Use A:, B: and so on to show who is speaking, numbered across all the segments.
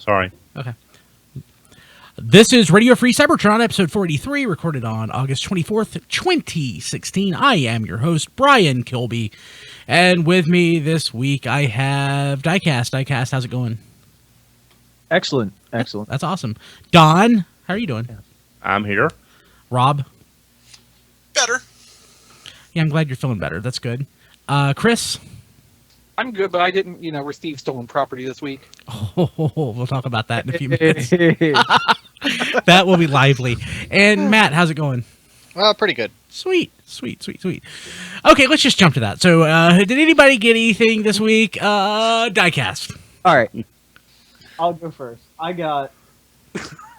A: Sorry.
B: Okay. This is Radio Free Cybertron, episode 43, recorded on August 24th, 2016. I am your host, Brian Kilby. And with me this week, I have Diecast. Diecast, how's it going?
C: Excellent.
B: That's awesome. Don, how are you doing?
A: I'm here.
B: Rob?
D: Better.
B: Yeah, I'm glad you're feeling better. That's good. Chris?
E: I'm good, but I didn't, receive stolen property this week.
B: Oh, we'll talk about that in a few minutes. That will be lively. And Matt, how's it going?
D: Pretty good.
B: Sweet. Okay, let's just jump to that. So, did anybody get anything this week? Diecast.
C: All right. I'll go first. I got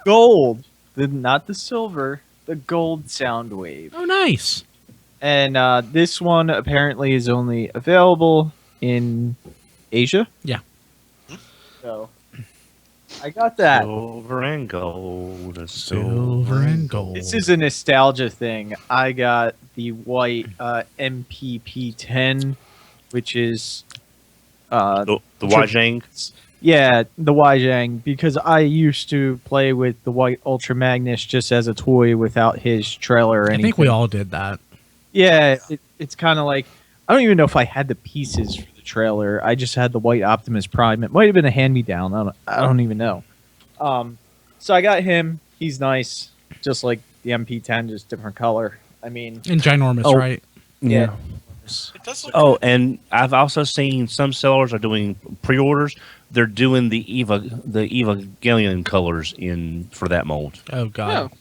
C: gold, not the silver, the gold Soundwave.
B: Oh, nice.
C: And this one apparently is only available in Asia.
B: Yeah.
C: So I got that.
A: Silver and gold.
B: Silver and gold.
C: This is a nostalgia thing. I got the white MPP-10, which is
A: The Wajang.
C: Yeah, the Wajang, because I used to play with the white Ultra Magnus just as a toy without his trailer or anything.
B: I think we all did that.
C: Yeah, it's kind of like, I don't even know if I had the pieces for the trailer. I just had the white Optimus Prime. It might have been a hand-me-down. I don't even know. So I got him. He's nice, just like the MP10, just different color. I mean...
B: And ginormous, right?
C: Yeah.
D: It does look
A: And I've also seen some sellers are doing pre-orders. They're doing the Evangelion colors for that mold.
B: Oh, God.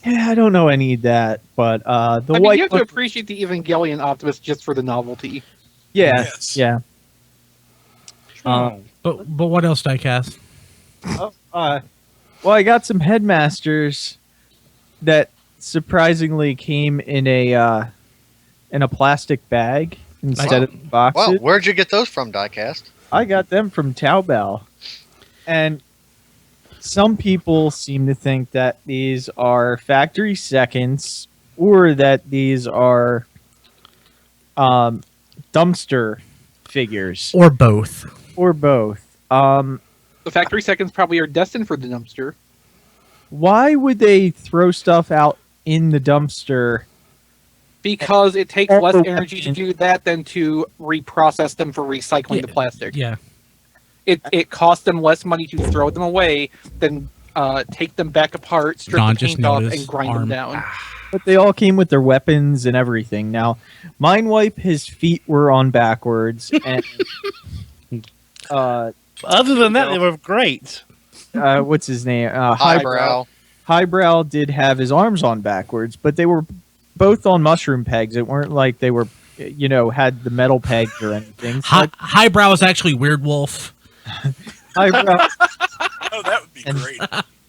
C: Yeah, I don't know any of that, but the white...
E: you have to appreciate the Evangelion Optimus just for the novelty.
C: Yeah,
D: Yes.
C: yeah.
B: But what else, Diecast?
C: Well, I got some Headmasters that surprisingly came in a plastic bag instead of boxes.
D: Well, where'd you get those from, Diecast?
C: I got them from Taobao, and some people seem to think that these are factory seconds or that these are dumpster figures,
B: Or both.
C: or both.
E: The factory seconds probably are destined for the dumpster.
C: Why would they throw stuff out in the dumpster?
E: Because it takes less energy to do that than to reprocess them for recycling the plastic.
B: Yeah.
E: It costs them less money to throw them away than take them back apart, strip
B: Don
E: the
B: just
E: paint off,
B: noticed
E: and grind
B: arm.
E: them down.
C: But they all came with their weapons and everything. Now, Mindwipe, his feet were on backwards, and
A: Other than that, they were great.
C: what's his name?
D: Highbrow.
C: Highbrow did have his arms on backwards, but they were both on mushroom pegs. It weren't like they were, had the metal pegs or anything. So
B: Highbrow is actually Weird Wolf.
C: Highbrow.
F: Oh, that would be great.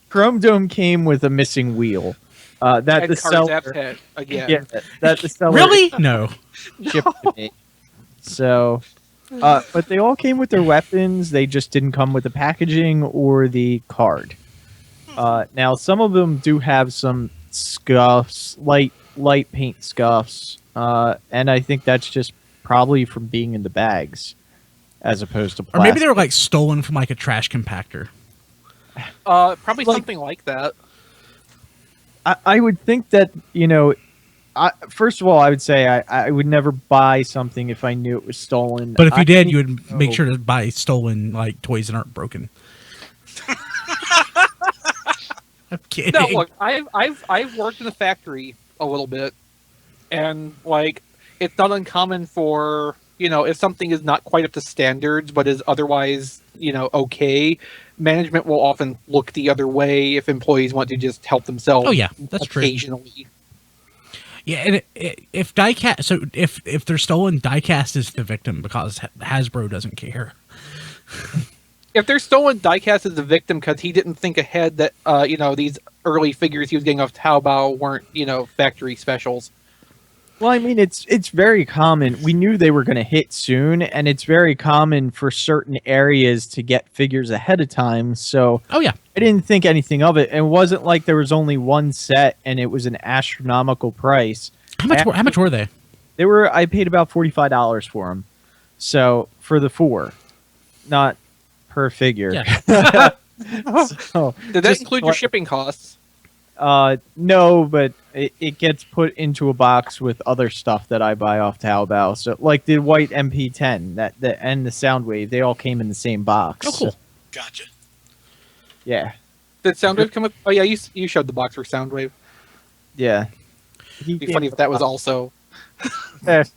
C: Chrome Dome came with a missing wheel. That
E: And
C: the seller,
E: Karzap's head again.
C: yeah, that the seller
B: Really? No.
C: shipped to me. So, but they all came with their weapons. They just didn't come with the packaging or the card. Now, some of them do have some scuffs, light paint scuffs, and I think that's just probably from being in the bags, as opposed to
B: Or
C: plastic.
B: maybe they were like stolen from like a trash compactor.
E: Probably
C: Like-
E: something like that.
C: I would think that, first of all, I would say I would never buy something if I knew it was stolen.
B: But if you
C: I
B: did,
C: think-
B: you would make sure to buy stolen like toys that aren't broken. I'm kidding.
E: No, look, I've worked in a factory a little bit, and like it's not uncommon for if something is not quite up to standards but is otherwise okay, management will often look the other way if employees want to just help themselves.
B: Oh yeah, that's true.
E: occasionally.
B: Yeah, and if Diecast, so if they're stolen, Diecast is the victim because Hasbro doesn't care.
E: If they're stolen, Diecast is the victim because he didn't think ahead that these early figures he was getting off Taobao weren't factory specials.
C: Well, I mean, it's very common. We knew they were going to hit soon, and it's very common for certain areas to get figures ahead of time. So,
B: Oh yeah,
C: I didn't think anything of it. It wasn't like there was only one set, and it was an astronomical price.
B: how much were they?
C: I paid about $45 for them. So for the 4, not per figure.
B: Yeah.
C: So,
E: Did that
C: just
E: include your shipping costs?
C: no, but it gets put into a box with other stuff that I buy off Taobao. So, like the white MP10 and the Soundwave, they all came in the same box.
B: Oh, cool.
F: Gotcha.
C: Yeah,
E: Did Soundwave come with? Oh yeah, you showed the box for Soundwave.
C: yeah.
E: It'd be funny if that was also.
B: But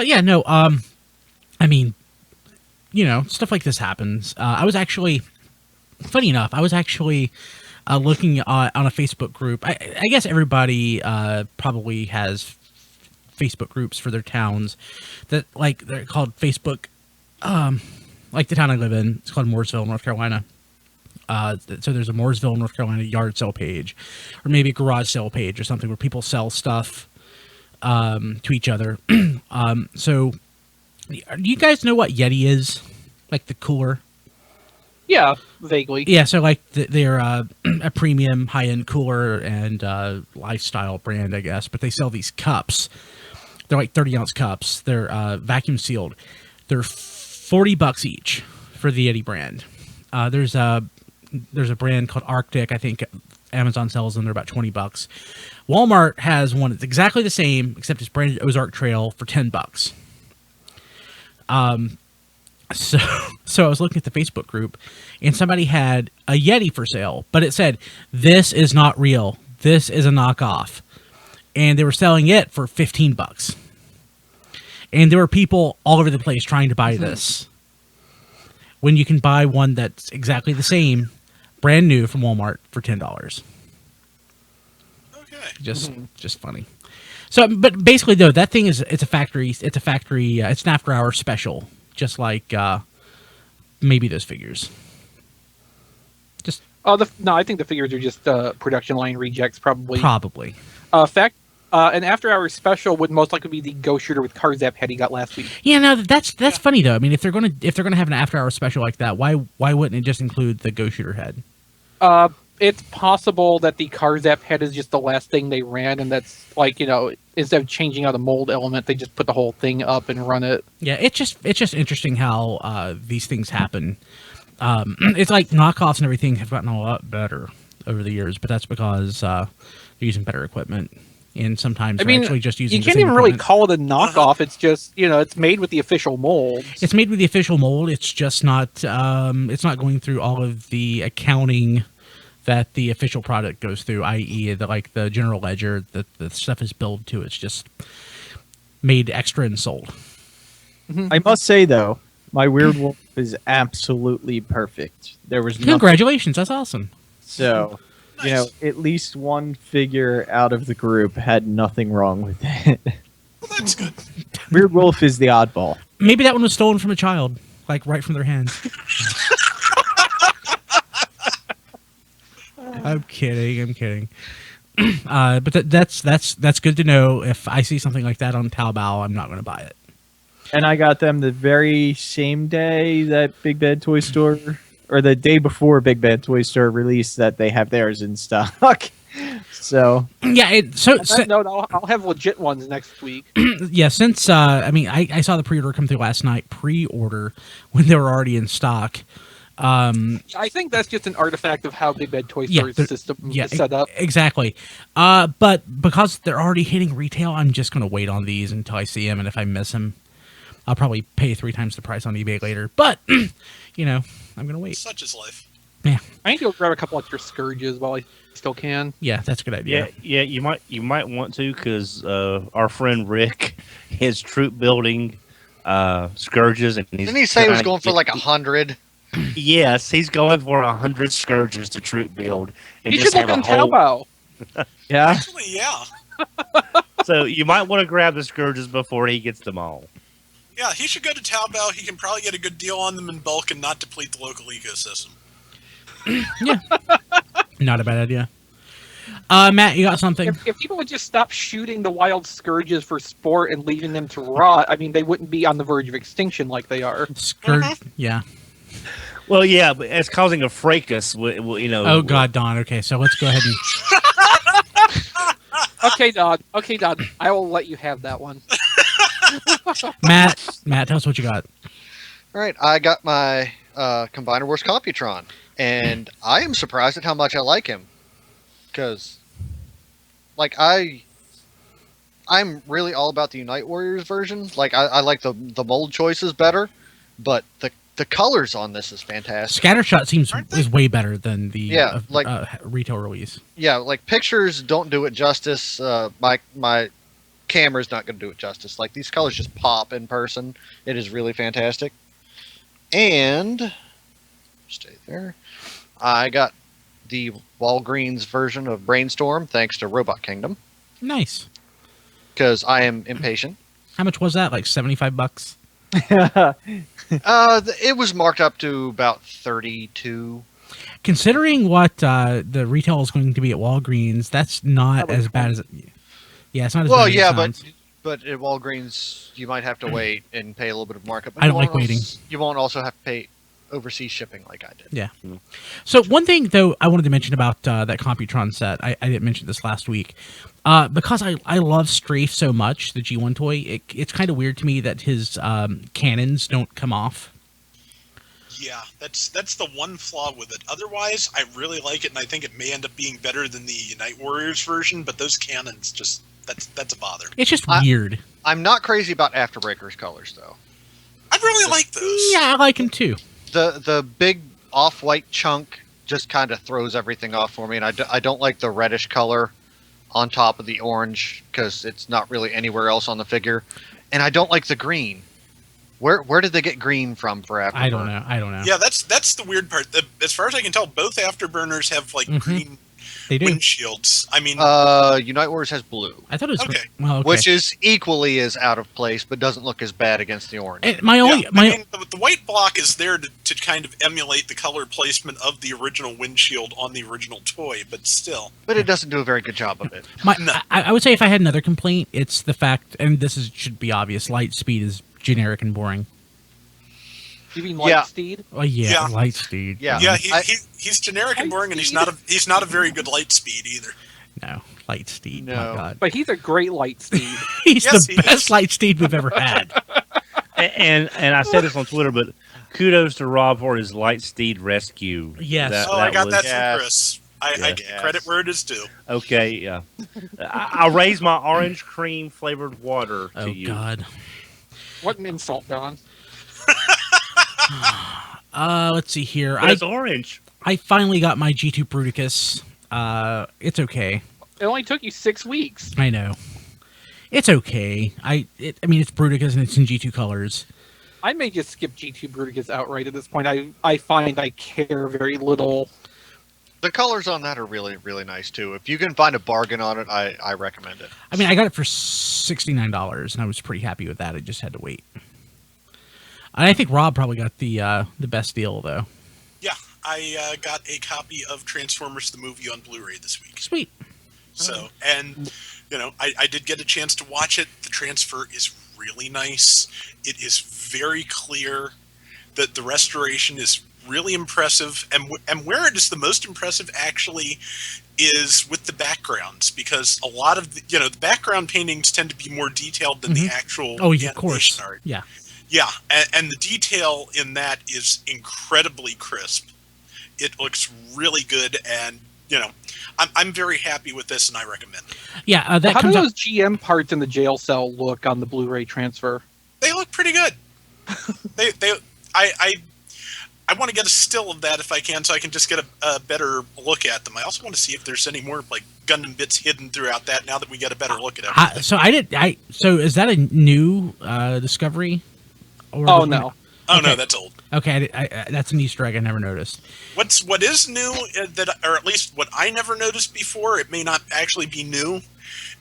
B: yeah, no. I mean, stuff like this happens. I was actually, funny enough, looking on a Facebook group. I guess everybody probably has Facebook groups for their towns that they're called Facebook. Like the town I live in, it's called Mooresville, North Carolina. So there's a Mooresville, North Carolina yard sale page, or maybe a garage sale page or something where people sell stuff to each other. So do you guys know what Yeti is? Like the cooler?
E: Yeah, vaguely.
B: Yeah, so they're a premium high-end cooler and lifestyle brand, I guess, but they sell these cups. They're like 30-ounce cups. They're vacuum sealed. They're $40 each for the Yeti brand. There's a brand called Arctic. I think Amazon sells them. They're about $20. Walmart has one that's exactly the same, except it's branded Ozark Trail for $10. So I was looking at the Facebook group, and somebody had a Yeti for sale, but it said, "This is not real. This is a knockoff," and they were selling it for $15. And there were people all over the place trying to buy this, when you can buy one that's exactly the same, brand new from Walmart for $10.
F: Okay.
B: Just funny. So, but basically though, that thing it's an after hour special, just like maybe those figures. Just
E: No, I think the figures are just production line rejects, probably. An after hours special would most likely be the Ghost Shooter with car zap head he got last week.
B: Yeah, no, that's funny though. I mean, if they're gonna have an after hour special like that, why wouldn't it just include the Ghost Shooter head?
E: It's possible that the car zap head is just the last thing they ran, and that's instead of changing out a mold element, they just put the whole thing up and run it.
B: Yeah, it's just interesting how these things happen. It's like knockoffs and everything have gotten a lot better over the years, but that's because they're using better equipment. And sometimes they're actually just using.
E: You can't even really call it a knockoff. It's just it's made with the official mold.
B: It's made with the official mold. It's just not. It's not going through all of the accounting that the official product goes through, i.e., the general ledger. The stuff is billed to. It's just made extra and sold.
C: I must say though, my Weird Wolf is absolutely perfect. There was
B: Congratulations, that's awesome.
C: So. Nice. At least one figure out of the group had nothing wrong with it.
F: Well, that's good.
C: Weird Wolf is the oddball. Maybe
B: that one was stolen from a child, right from their hands. I'm kidding. But that's good to know. If I see something like that on Taobao, I'm not going to buy it.
C: And I got them the very same day that Big Bad Toy Store, or the day before Big Bad Toy Store released, that they have theirs in stock. So
B: yeah,
E: I'll have legit ones next week.
B: Yeah, since I saw the pre-order come through last night. Pre-order when they were already in stock.
E: I think that's just an artifact of how Big Bad Toy Store's system is set up.
B: Exactly. But because they're already hitting retail, I'm just going to wait on these until I see them, and if I miss them, I'll probably pay 3 times the price on eBay later. But I'm going to wait.
F: Such is life.
B: Yeah.
E: I need to go grab a couple extra Scourges while I still can.
B: Yeah, that's a good idea.
A: Yeah, you might want to, because our friend Rick is troop building Scourges, and
D: didn't he say he was going for like 100?
A: Yes, he's going for 100 Scourges to troop build. And
E: you should look on Taobao.
C: Yeah.
F: Actually, yeah.
A: So you might want to grab the Scourges before he gets them all.
F: Yeah, he should go to Taobao. He can probably get a good deal on them in bulk and not deplete the local ecosystem.
B: Yeah. Not a bad idea. Matt, you got something?
E: If people would just stop shooting the wild Scourges for sport and leaving them to rot, they wouldn't be on the verge of extinction like they are.
B: Scourge, yeah.
A: Well, yeah, but it's causing a fracas.
B: Oh God, Don. Okay, so let's go ahead and.
E: Okay, Don. I will let you have that one.
B: Matt, tell us what you got.
D: All right, I got my Combiner Wars Computron, and I am surprised at how much I like him. Because, like, I'm really all about the Unite Warriors version. Like, I like the mold choices better, but the colors on this is fantastic.
B: Scattershot seems is way better than the retail release.
D: Yeah, like, pictures don't do it justice. My camera's not going to do it justice. Like, these colors just pop in person. It is really fantastic. And stay there. I got the Walgreens version of Brainstorm thanks to Robot Kingdom
B: Nice.
D: because I am impatient.
B: How much was that? Like $75?
D: It was marked up to about 32.
B: Considering what the retail is going to be at Walgreens, that's not as bad as it. Yeah, it's not as
D: Well,
B: bad as
D: yeah,
B: it sounds.
D: but at Walgreens you might have to wait and pay a little bit of markup. But
B: I
D: you
B: don't
D: won't
B: like waiting.
D: You won't also have to pay overseas shipping like I did.
B: Yeah. So one thing, though, I wanted to mention about that Computron set, I didn't mention this last week, because I love Strafe so much, the G1 toy, it's kind of weird to me that his cannons don't come off.
F: Yeah, that's the one flaw with it. Otherwise, I really like it, and I think it may end up being better than the Unite Warriors version. But those cannons just that's a bother.
B: It's just weird.
D: I'm not crazy about Afterbreaker's colors though.
F: I really like those.
B: Yeah, I like him too.
D: The big off-white chunk just kind of throws everything off for me, and I don't like the reddish color on top of the orange because it's not really anywhere else on the figure, and I don't like the green. Where did they get green from for Afterburner?
B: I don't know.
F: Yeah, that's the weird part. As far as I can tell, both Afterburners have like green
B: They do.
F: windshields. I mean,
D: Unite Wars has blue,
B: I thought it was
F: Okay.
B: well, okay.
D: which is equally as out of place, but doesn't look as bad against the orange.
B: And my only
F: I mean, the white block is there to kind of emulate the color placement of the original windshield on the original toy, but still.
D: But it doesn't do a very good job of it.
F: No.
B: I would say if I had another complaint, it's the fact, and should be obvious, light speed is generic and boring.
E: You mean
D: Yeah.
E: Lightsteed?
B: Oh yeah,
F: Yeah.
B: light speed.
D: Yeah.
F: Yeah, he's generic and boring, and he's not a very good light speed either.
B: No, light speed.
D: No.
B: My God.
E: But he's a great Lightsteed.
B: He's
F: Yes,
B: the
F: he
B: best
F: is.
B: light speed we've ever had.
A: And I said this on Twitter, but kudos to Rob for his Lightsteed rescue.
B: Yes.
F: I got that
D: Yes.
F: from Chris. I give
D: Yes.
F: credit where it is due.
A: Okay, yeah. I'll raise my orange cream flavored water to
B: Oh
A: you.
B: God.
E: What an insult, Don.
B: Let's see here.
A: But it's orange.
B: I finally got my G2 Bruticus. It's okay.
E: It only took you 6 weeks.
B: I know. It's okay. I mean, it's Bruticus and it's in G2 colors.
E: I may just skip G2 Bruticus outright at this point. I find I care very little.
D: The colors on that are really, really nice too. If you can find a bargain on it, I recommend it.
B: I mean, I got it for $69, and I was pretty happy with that. I just had to wait. And I think Rob probably got the best deal, though.
F: Yeah, I got a copy of Transformers the movie on Blu-ray this week.
B: Sweet.
F: So, and I did get a chance to watch it. The transfer is really nice. It is very clear that the restoration is really impressive, and where it is the most impressive actually is with the backgrounds, because a lot of the background paintings tend to be more detailed than the actual
B: Oh, yeah, of course.
F: animation art.
B: Yeah.
F: Yeah, and the detail in that is incredibly crisp. It looks really good, and I'm very happy with this, and I recommend it.
B: Yeah, that
E: How do
B: comes out.
E: those GM parts in the jail cell look on the Blu-ray transfer?
F: They look pretty good. I want to get a still of that if I can, so I can just get a better look at them. I also want to see if there's any more like Gundam bits hidden throughout that. Now that we get a better look at everything.
B: So is that a new discovery? Or
E: Oh, no.
F: Oh no,
B: okay.
F: that's old.
B: Okay, that's an Easter egg I never noticed.
F: What is new or at least what I never noticed before, it may not actually be new,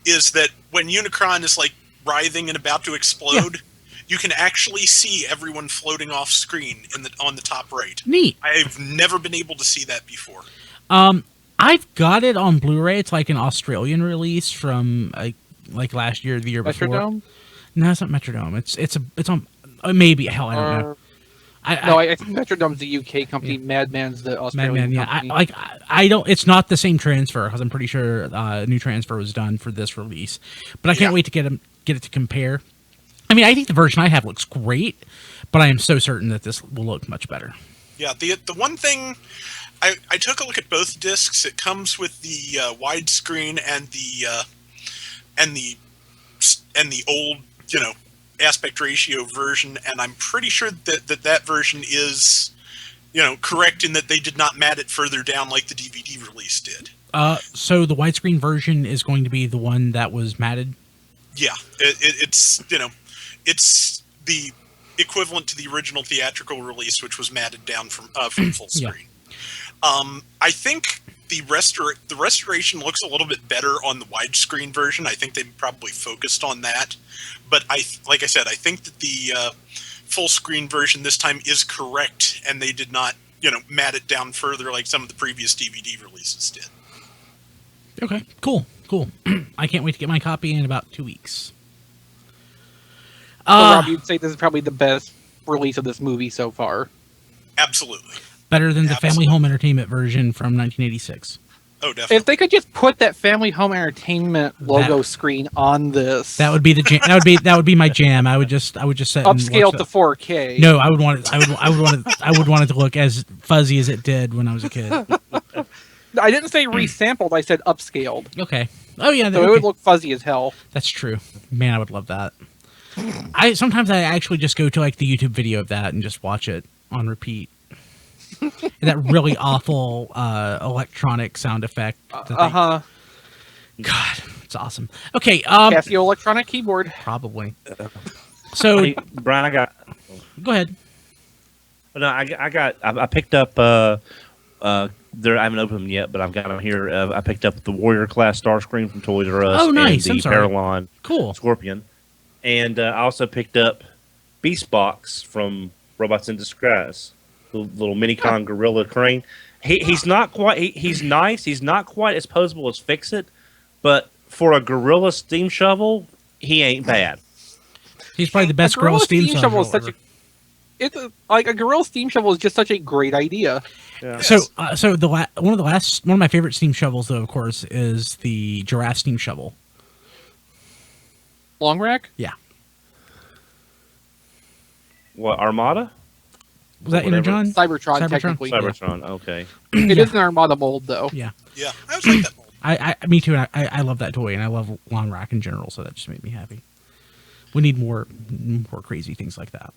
F: is that when Unicron is like writhing and about to explode, you can actually see everyone floating off screen on the top right.
B: Neat.
F: I've never been able to see that before.
B: I've got it on Blu-ray. It's like an Australian release from like last year, or the year before.
E: Metrodome?
B: No, it's not Metrodome. It's on maybe hell I don't know.
E: I think Metrodome's the UK company. Madman's the Australian
B: Madman, yeah.
E: company.
B: I don't. It's not the same transfer because I'm pretty sure a new transfer was done for this release. But I can't wait to get it to compare. I mean, I think the version I have looks great, but I am so certain that this will look much better.
F: Yeah, the one thing I took a look at both discs. It comes with the widescreen and the old, aspect ratio version, and I'm pretty sure that version is, correct in that they did not mat it further down like the DVD release did.
B: So the widescreen version is going to be the one that was matted?
F: Yeah, it's the equivalent to the original theatrical release, which was matted down from full screen. Yeah. I think the restoration looks a little bit better on the widescreen version. I think they probably focused on that, but like I said, I think that the full screen version this time is correct, and they did not, mat it down further like some of the previous DVD releases did.
B: Okay, cool. I can't wait to get my copy in about 2 weeks.
E: So, Rob, you'd say this is probably the best release of this movie so far?
F: Absolutely.
B: Better than the Family Home Entertainment version from 1986.
F: Oh, definitely.
E: If they could just put that Family Home Entertainment logo screen on this,
B: that would be the jam. that would be my jam. I would just set
E: upscale to 4K.
B: No, I would want it. I would want it to look as fuzzy as it did when I was a kid.
E: I didn't say resampled. I said upscaled.
B: Okay. Oh yeah.
E: So it would look fuzzy as hell.
B: That's true. Man, I would love that. Sometimes I actually just go to like the YouTube video of that and just watch it on repeat. That really awful electronic sound effect. God, it's awesome. Okay,
E: Casio electronic keyboard.
B: Probably. So,
A: Brian,
B: go ahead.
A: No, I picked up. I haven't opened them yet, but I've got them here. I picked up the Warrior class Starscream from Toys R Us.
B: Oh, nice!
A: And the Paralon Scorpion, and I also picked up Beastbox from Robots in Disguise. The little Minicon gorilla crane. He's not quite. He's nice. He's not quite as posable as Fix-It, but for a gorilla steam shovel, he ain't bad.
B: He's probably the best gorilla steam shovel.
E: A gorilla steam shovel is just such a great idea.
B: Yeah. So one of my favorite steam shovels, though, of course, is the giraffe steam shovel.
E: Long rack?
B: Yeah.
A: What, Armada?
B: Was that Energon?
E: Cybertron, technically.
A: Cybertron, okay.
E: It is an Armada mold, though.
B: Yeah.
F: Yeah, I was like that mold.
B: Me too. And I love that toy, and I love Long Rack in general, so that just made me happy. We need more crazy things like that.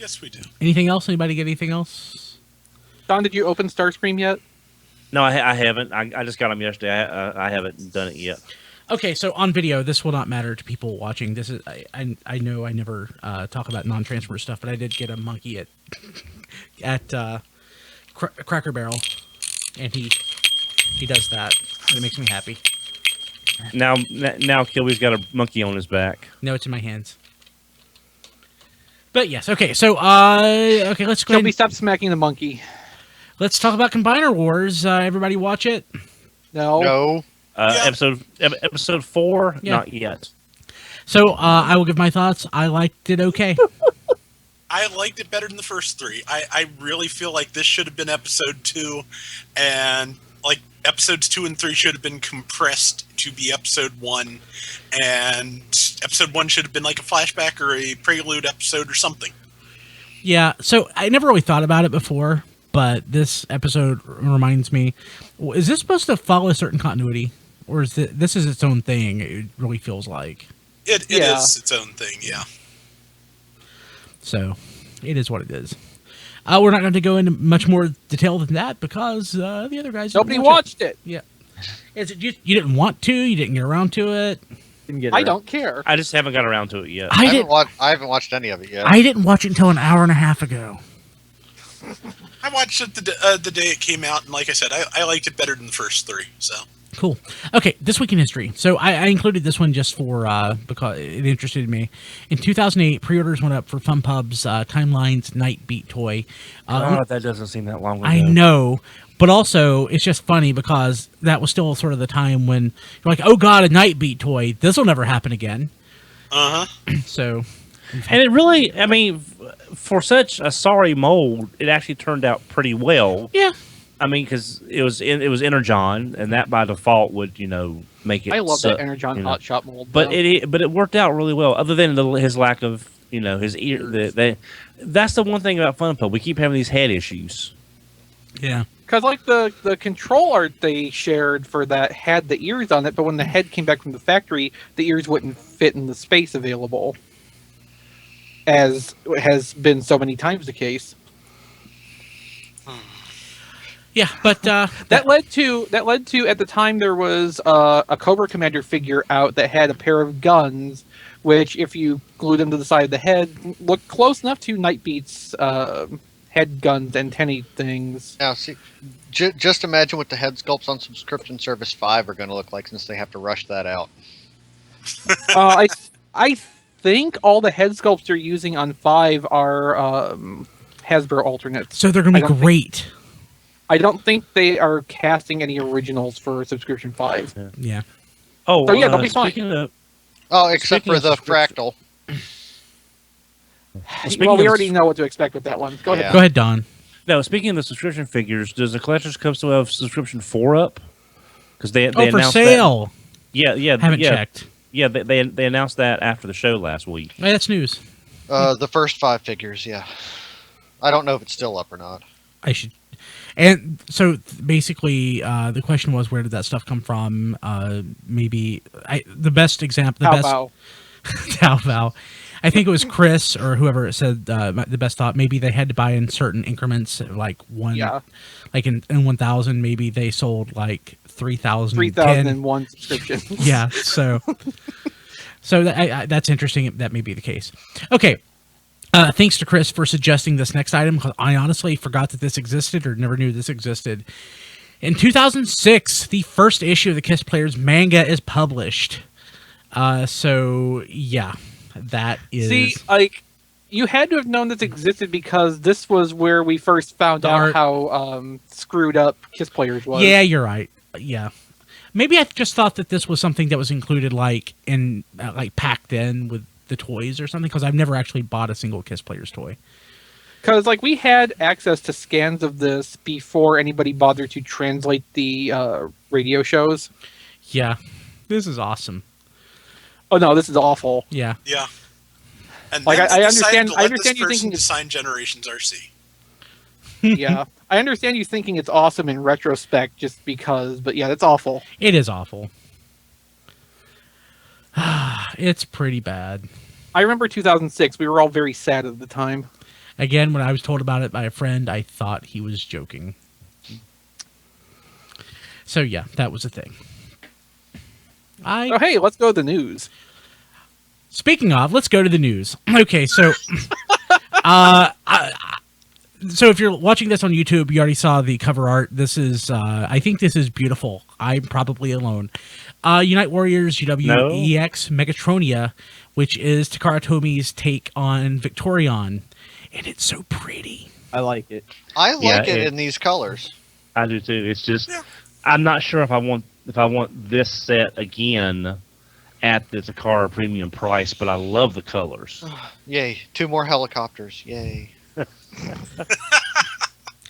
F: Yes, we do.
B: Anything else? Anybody get anything else?
E: Don, did you open Starscream yet?
A: No, I haven't. I just got them yesterday. I haven't done it yet.
B: Okay, so on video, this will not matter to people watching. This is I know I never talk about non-transfer stuff, but I did get a monkey at Cracker Barrel, and he does that, and it makes me happy.
A: Now Kilby's got a monkey on his back.
B: No, it's in my hands. But yes, okay. So let's go.
E: Kilby, stop smacking the monkey.
B: Let's talk about Combiner Wars. Everybody watch it?
E: No.
A: Episode 4,
B: Yeah.
A: Not yet.
B: So I will give my thoughts. I liked it okay.
F: I liked it better than the first 3. I really feel like this should have been episode 2, and like episodes 2 and 3 should have been compressed to be episode 1, and episode 1 should have been like a flashback or a prelude episode or something.
B: Yeah, so I never really thought about it before, but this episode reminds me, is this supposed to follow a certain continuity? Or is this is its own thing, it really feels like?
F: It is its own thing, yeah.
B: So, it is what it is. We're not going to go into much more detail than that because the other guys
E: nobody watched it.
B: Yeah, is it you didn't want to? You didn't get around to it?
E: I don't care.
A: I just haven't got around to it yet.
D: I haven't watched any of it yet.
B: I didn't watch it until an hour and a half ago.
F: I watched it the day it came out, and like I said, I liked it better than the first 3. So
B: cool. Okay, this week in history. So I included this one just for because it interested me. In 2008, pre-orders went up for FunPub's Timeline's Nightbeat toy.
A: That doesn't seem that long ago.
B: I know, but also it's just funny because that was still sort of the time when you're like, oh god, a Nightbeat toy. This will never happen again. So,
A: and it really, I mean, for such a sorry mold, it actually turned out pretty well.
B: Yeah.
A: I mean, because it was Energon, and that by default would make it.
E: I love that Energon Hot Shot mold.
A: But it worked out really well. Other than his lack of You know, his ear. That's the one thing about Funko. We keep having these head issues.
B: Yeah.
E: Because like the control art they shared for that had the ears on it, but when the head came back from the factory, the ears wouldn't fit in the space available, as has been so many times the case.
B: Yeah, but
E: That led to at the time there was a Cobra Commander figure out that had a pair of guns, which if you glued them to the side of the head, looked close enough to Nightbeat's head guns, antennae things.
D: Now, see, just imagine what the head sculpts on Subscription Service 5 are going to look like since they have to rush that out.
E: I think all the head sculpts they're using on 5 are Hasbro alternates.
B: so they're gonna be great.
E: I don't think they are casting any originals for Subscription 5.
B: Yeah.
A: Oh,
E: So, yeah, they'll be fine.
A: speaking of,
D: Oh, except
A: Speaking
D: for
A: of
D: the
A: subscription-
D: fractal.
A: speaking
E: Well, we
A: of-
E: already know what to expect with that one. Go ahead.
D: Yeah.
B: Go ahead, Don.
A: No, speaking of the subscription figures, does the Collector's Cup still have subscription 4 up? Because they
B: Oh, for
A: announced
B: sale.
A: That. Yeah,
B: Haven't
A: yeah,
B: checked.
A: Yeah, they announced that after the show last week.
B: Hey, that's news.
D: The first 5 figures, yeah. I don't know if it's still up or not.
B: I should. And so basically, the question was, where did that stuff come from? Maybe the best example, the best
E: Bow.
B: Taobao. I think it was Chris or whoever said the best thought. Maybe they had to buy in certain increments, like one,
E: Yeah.
B: like in 1,000. Maybe they sold like 3,000.
E: 3,001 subscriptions.
B: Yeah. So that's interesting. That may be the case. Okay. Thanks to Chris for suggesting this next item, because I honestly forgot that this existed or never knew this existed. In 2006, the first issue of the Kiss Players manga is published. So yeah, that is.
E: See, like, you had to have known this existed because this was where we first found out how screwed up Kiss Players was.
B: Yeah, you're right. Yeah, maybe I just thought that this was something that was included, like in like packed in with the toys or something, because I've never actually bought a single Kiss Players toy.
E: Because like we had access to scans of this before anybody bothered to translate the radio shows.
B: Yeah, this is awesome.
E: Oh no, this is awful.
B: Yeah.
F: Yeah. And
E: Like,
F: then
E: I
F: they
E: understand-
F: decided to
E: I
F: let
E: understand
F: this
E: you
F: person
E: thinking-
F: design Generations RC.
E: Yeah, I understand you thinking it's awesome in retrospect, just because. But yeah, that's awful.
B: It is awful. It's pretty bad.
E: I remember 2006. We were all very sad at the time.
B: Again, when I was told about it by a friend, I thought he was joking. So yeah, that was a thing.
E: Oh hey, let's go to the news.
B: Speaking of, let's go to the news. Okay, so so if you're watching this on YouTube, you already saw the cover art. This is I think this is beautiful. I'm probably alone. Unite Warriors UWEX Megatronia, which is Takara Tomy's take on Victorion, and it's so pretty.
C: I like it.
D: I like
A: Yeah,
D: it in these colors.
A: I do too. It's just I'm not sure if I want this set again at the Takara premium price, but I love the colors.
D: Yay. 2 more helicopters. Yay.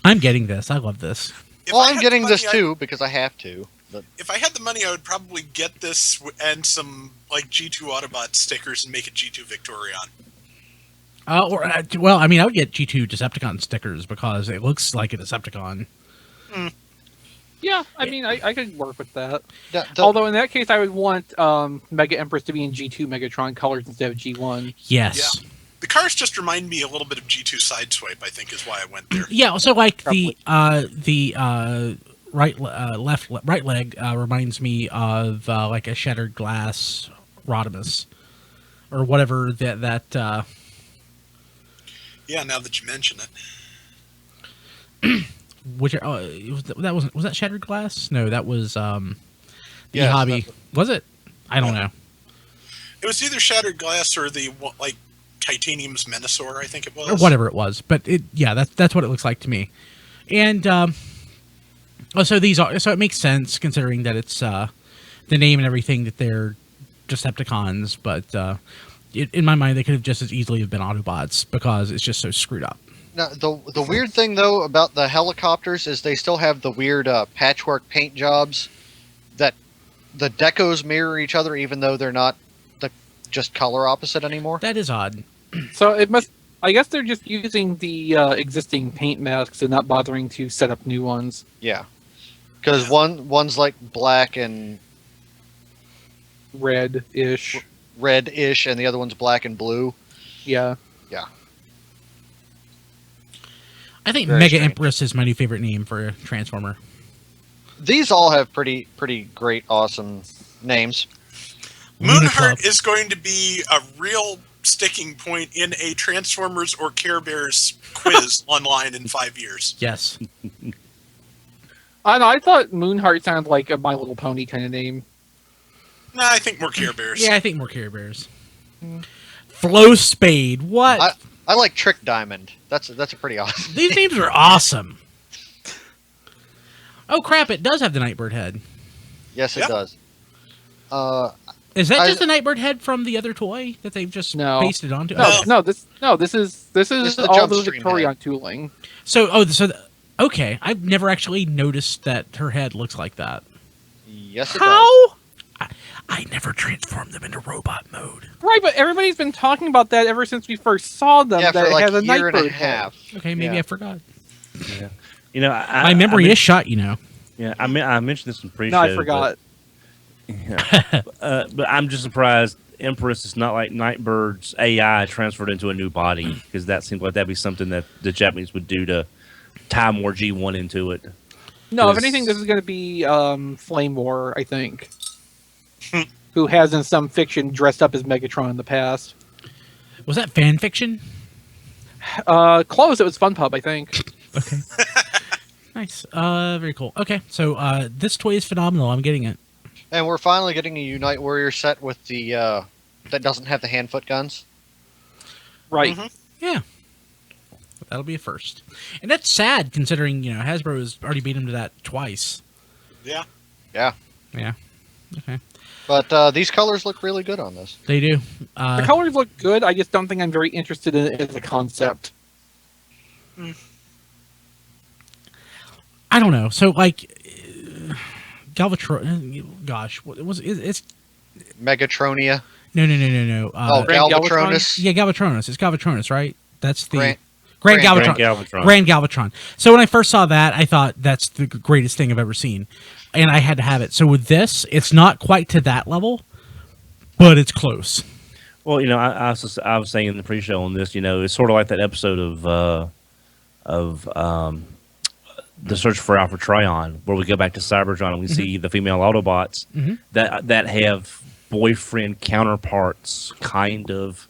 B: I'm getting this. I love this.
F: If
D: Well,
F: I
D: I'm
F: had
D: getting
F: the
D: this
F: money,
D: too because I have to. But
F: If I had the money, I would probably get this and some like G2 Autobot stickers and make it G2 Victorion.
B: Well, I mean, I would get G2 Decepticon stickers because it looks like a Decepticon.
E: Yeah, I mean, I could work with that.
D: the-
E: Although in that case, I would want Mega Empress to be in G2 Megatron colors instead of G1.
B: Yes.
F: The cars just remind me a little bit of G2 Sideswipe, I think is why I went there.
B: Yeah. So like
E: Probably.
B: the right leg reminds me of like a shattered glass Rodimus or whatever that.
F: Yeah, now that you mention it.
B: Which was that shattered glass? No, that was the
D: Yes,
B: hobby. Was it? I don't know.
F: It was either Shattered Glass or the like Titanium's Menasor, I think it was.
B: Or whatever it was, but that's what it looks like to me. And so it makes sense considering that it's the name and everything that they're Decepticons, but in my mind they could have just as easily have been Autobots because it's just so screwed up.
D: Now, the weird thing though about the helicopters is they still have the weird patchwork paint jobs that the decos mirror each other even though they're not just color opposite anymore.
B: That is odd.
E: So it must. I guess they're just using the existing paint masks and not bothering to set up new ones.
D: Yeah, because one's like black and
E: Red-ish.
D: red-ish, and the other one's black and blue.
E: Yeah.
D: Yeah.
B: I think
D: Very
B: Mega
D: strange.
B: Empress is my new favorite name for a Transformer.
D: These all have pretty great, awesome names.
B: Luna Club.
F: Moonheart is going to be a real sticking point in a Transformers or Care Bears quiz online in 5 years.
B: Yes.
E: I know. I thought Moonheart sounded like a My Little Pony kind of name.
F: Nah, I think more Care Bears.
B: Yeah, I think more Care Bears. Flow Spade. What?
D: I like Trick Diamond. That's a pretty awesome.
B: These names are awesome. Oh crap! It does have the Nightbird head.
D: Yes, it
F: Yep.
D: does.
B: Is that
D: I-
B: just the Nightbird head from the other toy that they've just
E: No.
B: pasted onto?
E: No,
B: Oh.
E: this is
D: the
E: all
D: Jump
E: the
D: Stream
E: Victorion
D: head.
E: tooling.
B: Okay. I've never actually noticed that her head looks like that.
D: Yes, it does.
B: How? I never transformed them into robot mode.
E: Right, but everybody's been talking about that ever since we first saw them.
D: Yeah,
E: that
D: for
E: it
D: like
E: has a
D: a year and a
E: Nightbird head.
D: half.
B: Okay, maybe
D: Yeah.
B: I forgot.
A: You know,
B: My memory is shot, you know.
A: Yeah, I mentioned this in pre-show.
E: No, I forgot.
A: But I'm just surprised Empress is not like Nightbird's AI transferred into a new body, because that seems like that'd be something that the Japanese would do to tie more G1 into it.
E: No, if
A: This-
E: anything, this is going to be Flame War, I think. Who has in some fiction dressed up as Megatron in the past.
B: Was that fan fiction?
E: Close, it was Fun Pub, I think.
B: Okay. Nice. Very cool. Okay, so this toy is phenomenal. I'm getting it.
D: And we're finally getting a Unite Warrior set with the that doesn't have the hand-foot guns.
E: Right.
F: Mhm.
B: Yeah. That'll be a first. And that's sad considering, you know, Hasbro has already beat him to that twice.
F: Yeah.
D: Yeah.
B: Yeah. Okay.
D: But these colors look really good on this.
B: They do.
E: The colors look good, I just don't think I'm very interested in it as a concept.
B: I don't know. So, like, Galvatron. Gosh, what was it's?
D: Megatronia.
B: No.
D: Oh,
E: Grand
D: Galvatronus.
B: Yeah, Galvatronus. It's Galvatronus, right? That's the
D: Grand-
B: Grand
D: Grand
B: Galvatron.
A: Galvatron.
B: Grand Galvatron. So when I first saw that, I thought that's the greatest thing I've ever seen, and I had to have it. So with this, it's not quite to that level, but it's close.
A: Well, you know, I was saying in the pre-show on this, you know, it's sort of like that episode of The Search for Alpha Trion, where we go back to Cybertron and we see the female Autobots that have boyfriend counterparts, kind of,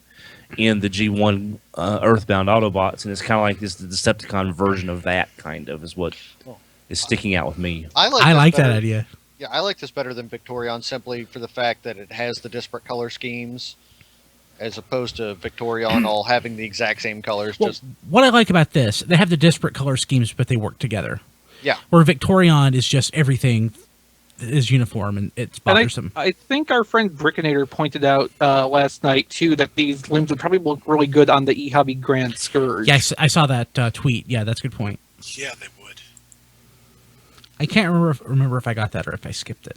A: in the G1 Earthbound Autobots, and it's kind of like this the Decepticon version of that, kind of, is what is sticking out with me.
B: I
D: this
B: like that
D: better-
B: idea.
D: Yeah, I like this better than Victorion simply for the fact that it has the disparate color schemes, as opposed to Victorion all having the exact same colors.
B: Well,
D: Just
B: what I like about this, they have the disparate color schemes, but they work together.
D: yeah,
B: Where Victorion is just everything is uniform, and it's
E: And
B: bothersome.
E: I think our friend Brickinator pointed out last night, too, that these limbs would probably look really good on the E-Hobby Grand Scourge.
B: Yeah, I saw that tweet. Yeah, that's a good point.
F: Yeah, they would.
B: I can't remember if I got that or if I skipped it.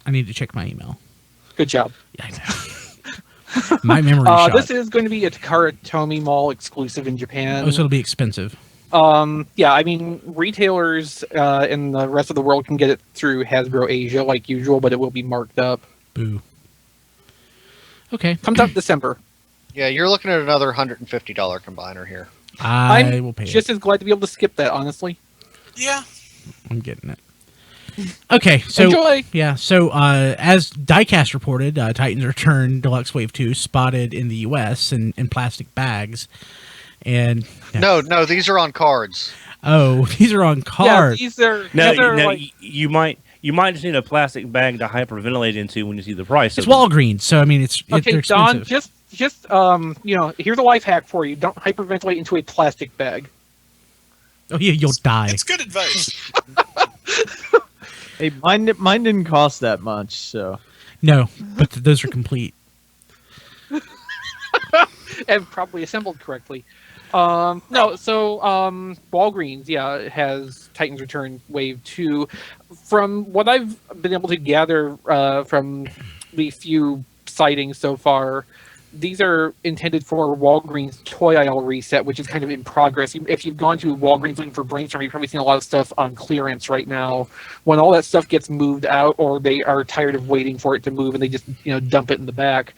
B: I need to check my email.
E: Good job.
B: Yeah, I know. My memory shot.
E: This is going to be a Takara Tomy Mall exclusive in Japan.
B: Oh, so it'll be expensive.
E: Yeah, I mean, retailers in the rest of the world can get it through Hasbro Asia like usual, but it will be marked up.
B: Boo. Okay.
E: Comes out in December.
D: yeah, you're looking at another $150 combiner here.
B: I will pay
E: Just
B: it.
E: as glad to be able to skip that, honestly.
F: Yeah.
B: I'm getting it. Okay, so
E: Enjoy!
B: yeah, so as Diecast reported, Titans Return Deluxe Wave 2 spotted in the U.S. in plastic bags, and
D: No, these are on cards.
B: oh, these are on
E: Yeah,
B: cards.
E: these are,
A: No,
E: these are
A: no,
E: like,
A: you might just need a plastic bag to hyperventilate into when you see the price.
B: It's
A: of them.
B: Walgreens, so I mean, they're
E: okay, Don,
B: expensive.
E: just here's a life hack for you. Don't hyperventilate into a plastic bag.
B: Oh yeah, you'll die.
F: It's good advice.
C: Hey, mine didn't cost that much, so
B: No, but those are complete.
E: And probably assembled correctly. Walgreens, yeah, has Titans Return Wave 2. From what I've been able to gather from the few sightings so far, these are intended for Walgreens toy aisle reset, which is kind of in progress. If you've gone to Walgreens looking for Brainstorm, you've probably seen a lot of stuff on clearance right now. When all that stuff gets moved out, or they are tired of waiting for it to move and they just dump it in the back,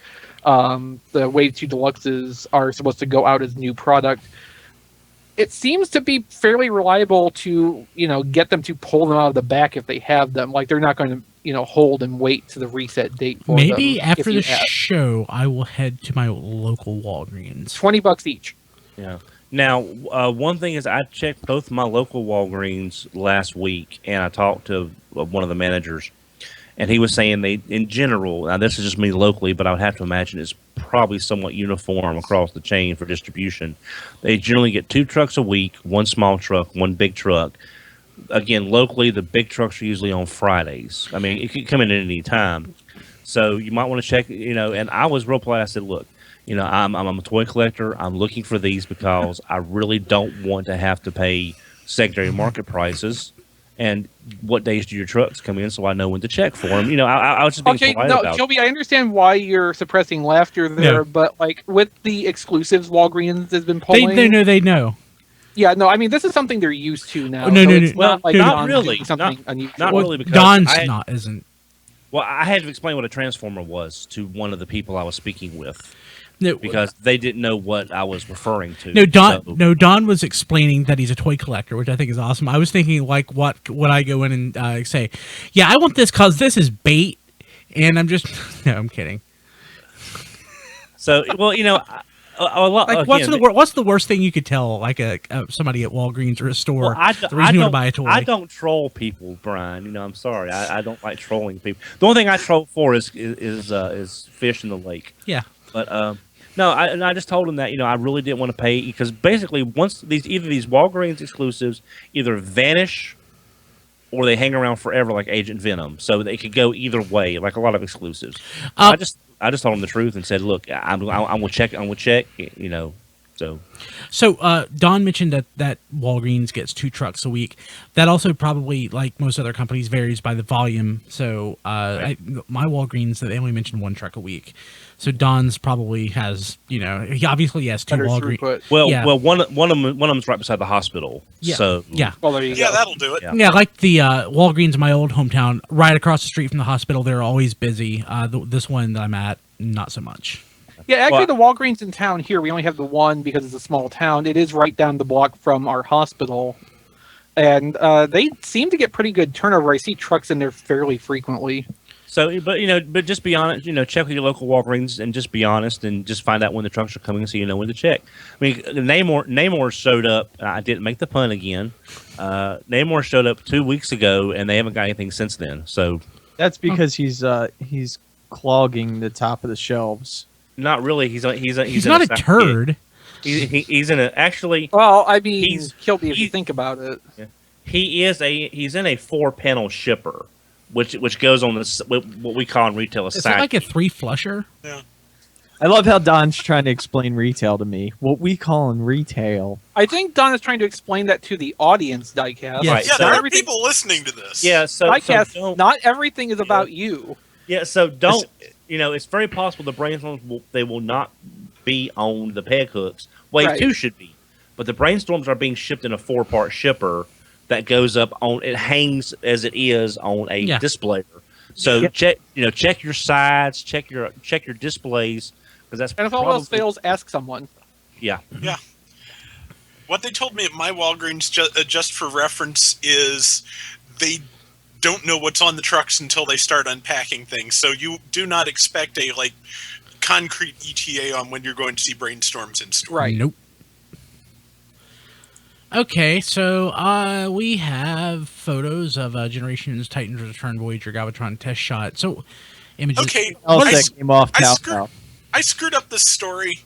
E: the Wave 2 Deluxes are supposed to go out as new product. It seems to be fairly reliable to get them to pull them out of the back if they have them. Like, they're not going to hold and wait to the reset date for
B: Maybe
E: them.
B: after the show, I will head to my local Walgreens.
E: $20 each.
A: Yeah. Now, one thing is, I checked both my local Walgreens last week, and I talked to one of the managers, and he was saying they, in general, now this is just me locally, but I would have to imagine it's probably somewhat uniform across the chain for distribution. They generally get 2 trucks a week, 1 small truck, 1 big truck. Again, locally, the big trucks are usually on Fridays. I mean, it could come in at any time. So you might want to check, and I was real polite. I said, look, I'm a toy collector. I'm looking for these because I really don't want to have to pay secondary market prices. And what days do your trucks come in so I know when to check for them? I was just being polite about it.
E: Shelby, I understand why you're suppressing laughter there, but like with the exclusives Walgreens has been pulling.
B: They know.
E: Yeah, no, I mean, this is something they're used to now.
B: No.
E: It's not like
A: not
E: Don's
A: really.
E: doing something unusual.
A: Not really, because
B: Don's isn't.
A: Well, I had to explain what a transformer was to one of the people I was speaking with.
B: No,
A: because they didn't know what I was referring to.
B: Don was explaining that he's a toy collector, which I think is awesome. I was thinking, like, what would I go in and say? Yeah, I want this because this is bait, and I'm just no, I'm kidding.
A: So, well,
B: like, what's the worst thing you could tell, like somebody at Walgreens or a store? The reason you want to buy a toy.
A: I don't troll people, Brian. I'm sorry. I don't like trolling people. The only thing I troll for is fish in the lake.
B: Yeah,
A: but no, I just told him that I really didn't want to pay, because basically once either these Walgreens exclusives either vanish or they hang around forever, like Agent Venom. So they could go either way, like a lot of exclusives. I just told him the truth and said, look, I'm gonna check. So
B: Don mentioned that Walgreens gets 2 trucks a week. That also probably, like most other companies, varies by the volume. So my Walgreens, they only mentioned 1 truck a week. So Don's probably has, he obviously has 2 Walgreens.
A: Well, one of them's right beside the hospital.
B: Yeah.
A: So
B: yeah.
E: Well, there you go.
F: That'll do it.
B: Yeah, like the Walgreens in my old hometown, right across the street from the hospital. They're always busy. This one that I'm at, not so much.
E: Yeah, actually, the Walgreens in town here, we only have the one because it's a small town. It is right down the block from our hospital. And they seem to get pretty good turnover. I see trucks in there fairly frequently.
A: So, but just be honest, check with your local Walgreens and just be honest and just find out when the trucks are coming so you know when to check. I mean, Namor showed up. I didn't make the pun again. Namor showed up 2 weeks ago, and they haven't got anything since then. So
C: that's because he's clogging the top of the shelves.
A: Not really. He's
B: not a turd.
A: He's in a actually.
E: Well, I mean, Kilby, if you think about it,
A: he's in a 4-panel shipper, which goes on what we call in retail a
B: Is
A: side.
B: it like a 3-flusher?
F: Yeah.
C: I love how Don's trying to explain retail to me. What we call in retail.
E: I think Don is trying to explain that to the audience, Diecast.
B: Yes.
F: Yeah, there are people listening to this.
A: Yeah, so
E: Diecast, not everything is about you.
A: Yeah, so don't. It's very possible the Brainstorms will not be on the peg hooks. Wave 2 should be, but the Brainstorms are being shipped in a 4-part shipper that goes up on. It hangs as it is on a displayer. So check your sides, check your displays, because that's.
E: And if all else fails, ask someone.
A: Yeah.
F: Yeah. What they told me at my Walgreens, just for reference, is they don't know what's on the trucks until they start unpacking things. So you do not expect a concrete ETA on when you're going to see Brainstorms in store.
E: Right.
B: Nope. Okay, so we have photos of Generations Titans Return Voyager Galvatron test shot. So images.
F: Okay,
C: I
F: screwed up this story.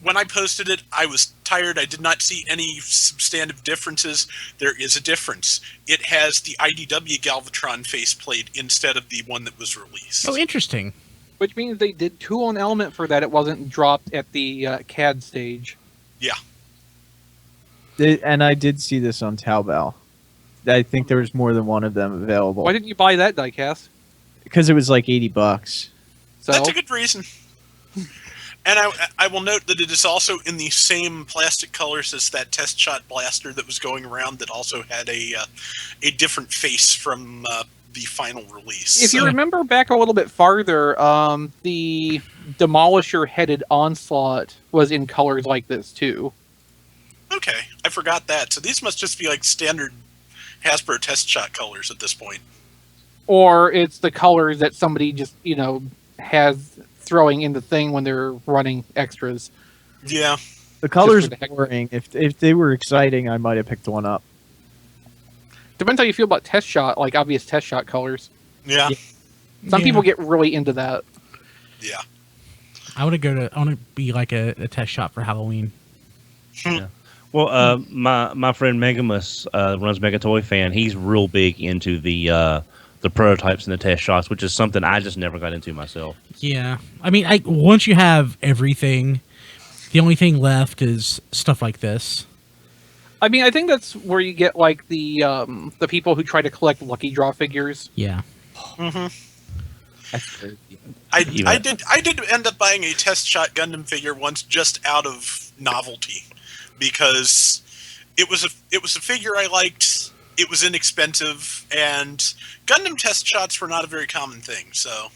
F: When I posted it, I was tired. I did not see any substantive differences. There is a difference. It has the IDW Galvatron faceplate instead of the one that was released.
B: Oh, interesting.
E: Which means they did tool an element for that. It wasn't dropped at the CAD stage.
F: Yeah.
C: And I did see this on Taobao. I think there was more than one of them available.
E: Why didn't you buy that, Diecast?
C: Because it was like $80.
E: So
F: That's a good reason. And I will note that it is also in the same plastic colors as that test shot blaster that was going around that also had a different face from the final release.
E: If you remember back a little bit farther, the Demolisher-headed Onslaught was in colors like this too.
F: Okay, I forgot that. So these must just be like standard Hasbro test shot colors at this point.
E: Or it's the colors that somebody just, has throwing in the thing when they're running extras.
F: Yeah.
C: The colors
E: for the heck
C: are boring. If they were exciting, I might have picked one up.
E: Depends how you feel about test shot, like obvious test shot colors.
F: Yeah.
E: Some people get really into that.
F: Yeah.
B: I want to be like a test shot for Halloween.
A: Yeah. Well, my friend Maximus runs Mega Toy Fan. He's real big into the prototypes and the test shots, which is something I just never got into myself.
B: Yeah, I mean, once you have everything, the only thing left is stuff like this.
E: I mean, I think that's where you get like the people who try to collect lucky draw figures.
B: Yeah.
F: Mm-hmm.
C: That's crazy.
F: I did end up buying a test shot Gundam figure once just out of novelty because it was a figure I liked. It was inexpensive, and Gundam test shots were not a very common thing, so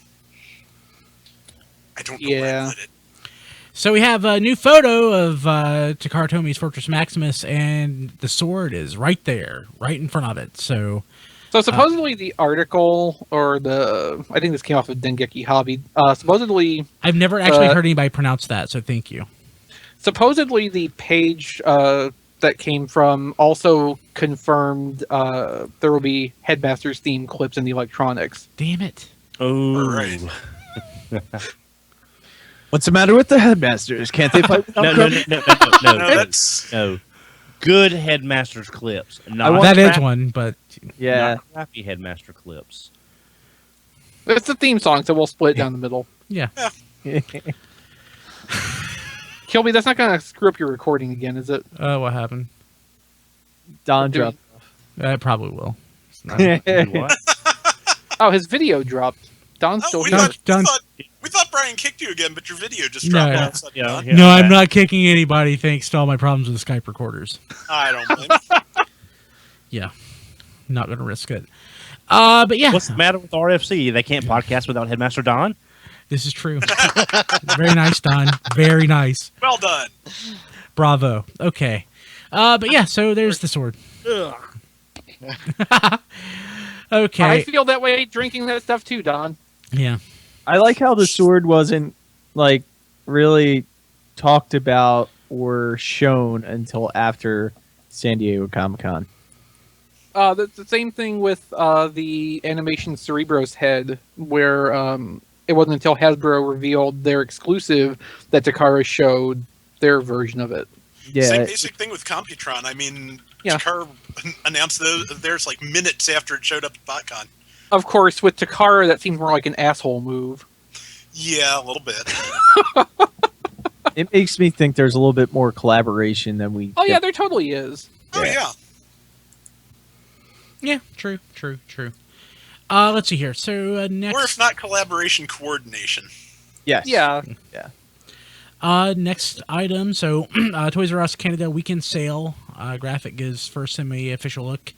F: I don't know where I put it.
B: So we have a new photo of Takara Tomy's Fortress Maximus, and the sword is right there, right in front of it. So
E: supposedly the article, or I think this came off of Dengeki Hobby, supposedly...
B: I've never actually heard anybody pronounce that, so thank you.
E: Supposedly the page that came from also confirmed there will be Headmasters theme clips in the electronics.
B: Damn it.
A: Oh.
F: Right.
C: What's the matter with the Headmasters? Can't they fight without
A: No,
F: That's
A: no. Good Headmasters clips. Not
B: That is
A: crap-
B: one, but
C: Yeah.
A: Not crappy Headmaster clips.
E: It's a theme song, so we'll split it down the middle.
B: yeah.
E: Kilby, that's not going to screw up your recording again, is it?
B: What happened?
C: Don dropped.
B: It probably will. It's not-
A: Do what?
E: Oh, his video dropped. Don's still
F: we,
E: here.
F: thought, we thought Brian kicked you again, but your video just dropped
B: No.
F: all of a sudden.
A: Yeah.
B: No, I'm not kicking anybody thanks to all my problems with Skype recorders.
F: I don't blame you.
B: Yeah. Not going to risk it. But yeah.
A: What's the matter with RFC? They can't podcast without Headmaster Don?
B: This is true. Very nice, Don. Very nice.
F: Well done.
B: Bravo. Okay. But yeah, so there's the sword.
A: Ugh.
B: Okay.
E: I feel that way drinking that stuff too, Don.
B: Yeah.
C: I like how the sword wasn't like really talked about or shown until after San Diego Comic-Con.
E: The same thing with the animation Cerebro's head, where it wasn't until Hasbro revealed their exclusive that Takara showed their version of it.
C: Yeah,
F: Same basic thing with Computron. I mean,
E: Yeah.
F: Takara announced theirs like minutes after it showed up at BotCon.
E: Of course, with Takara, that seems more like an asshole move.
F: Yeah, a little bit.
C: it makes me think there's a little bit more collaboration than we.
E: Oh yeah, there totally is.
F: Oh yeah.
B: Yeah, true. Let's see here. So next,
F: Or if not collaboration, coordination.
C: Yes.
E: Yeah.
B: next item. So Toys R Us Canada weekend sale graphic gives first semi-official look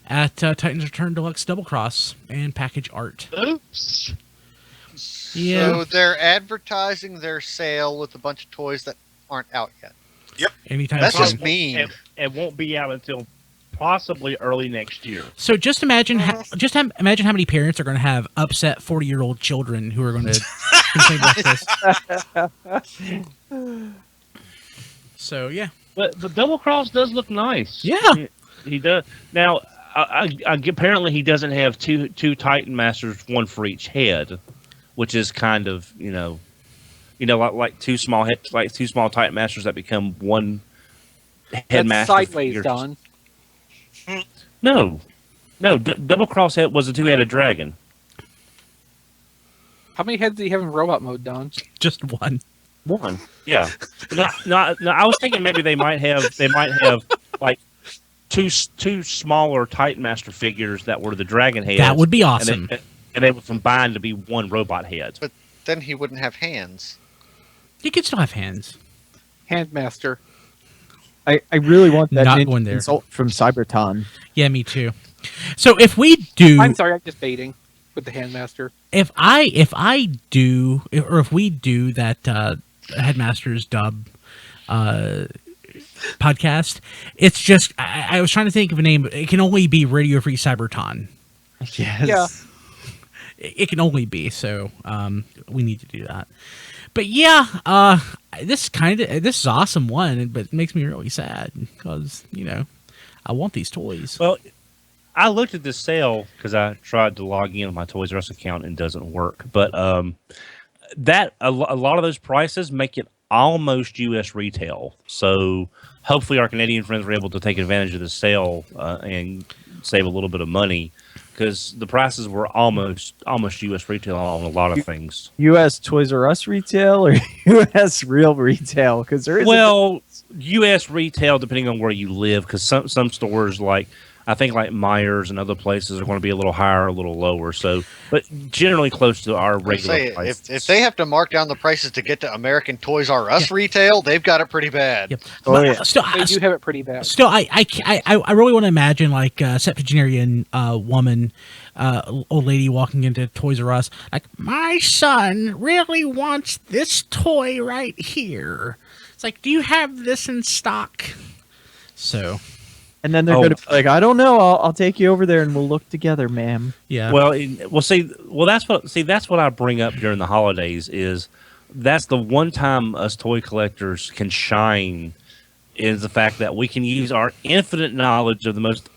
B: at Titans Return Deluxe Double Cross and package art.
D: Oops.
B: Yeah.
D: So they're advertising their sale with a bunch of toys that aren't out yet.
B: Anytime
D: That's
B: soon.
D: just mean.
A: It won't be out until possibly early next year.
B: So just imagine, imagine how many parents are going to have upset 40-year-old children who are going to complain about this. So yeah,
A: But the Double Cross does look nice.
B: Yeah.
A: He does. Now, apparently he doesn't have two Titan Masters, one for each head, which is kind of like two small Titan Masters that become one Headmaster.
E: That's sideways, Don.
A: No, Double Cross head was a two-headed dragon.
E: How many heads do you have in robot mode, Don?
B: just one.
A: One, yeah. No, I was thinking maybe they might have like two smaller Titan Master figures that were the dragon heads.
B: That would be awesome.
A: And they would combine to be one robot head.
D: But then he wouldn't have hands.
B: You can still have hands.
E: Handmaster.
C: I really want that
B: Not
C: ninja
B: going there.
C: insult from Cybertron.
B: Yeah, me too. So if we do,
E: I'm sorry, I'm just baiting with the Handmaster.
B: if we do that Headmasters dub podcast, it's just I was trying to think of a name, but it can only be Radio Free Cybertron.
C: Yes.
E: Yeah.
B: It can only be, so we need to do that. But yeah, this is an awesome one, but it makes me really sad because I want these toys.
A: Well, I looked at this sale because I tried to log in on my Toys R Us account and it doesn't work. But that a lot of those prices make it almost U.S. retail. So hopefully our Canadian friends were able to take advantage of the sale and save a little bit of money because the prices were almost U.S. retail on a lot of things.
C: U.S. Toys R Us retail or U.S. real retail? Because there is
A: U.S. retail depending on where you live. Because some stores I think Myers and other places are going to be a little higher, a little lower. So, but generally close to our regular price.
D: If they have to mark down the prices to get to American Toys R Us retail, they've got it pretty bad.
B: Yep.
C: Oh,
B: But
C: yeah.
B: still,
E: They do have it pretty bad.
B: Still, I really want to imagine a septuagenarian woman, old lady walking into Toys R Us, like, my son really wants this toy right here. It's like, do you have this in stock? So,
C: And then they're going to be like, I don't know. I'll take you over there and we'll look together, ma'am.
B: yeah.
A: That's what I bring up during the holidays is that's the one time us toy collectors can shine is the fact that we can use our infinite knowledge of the most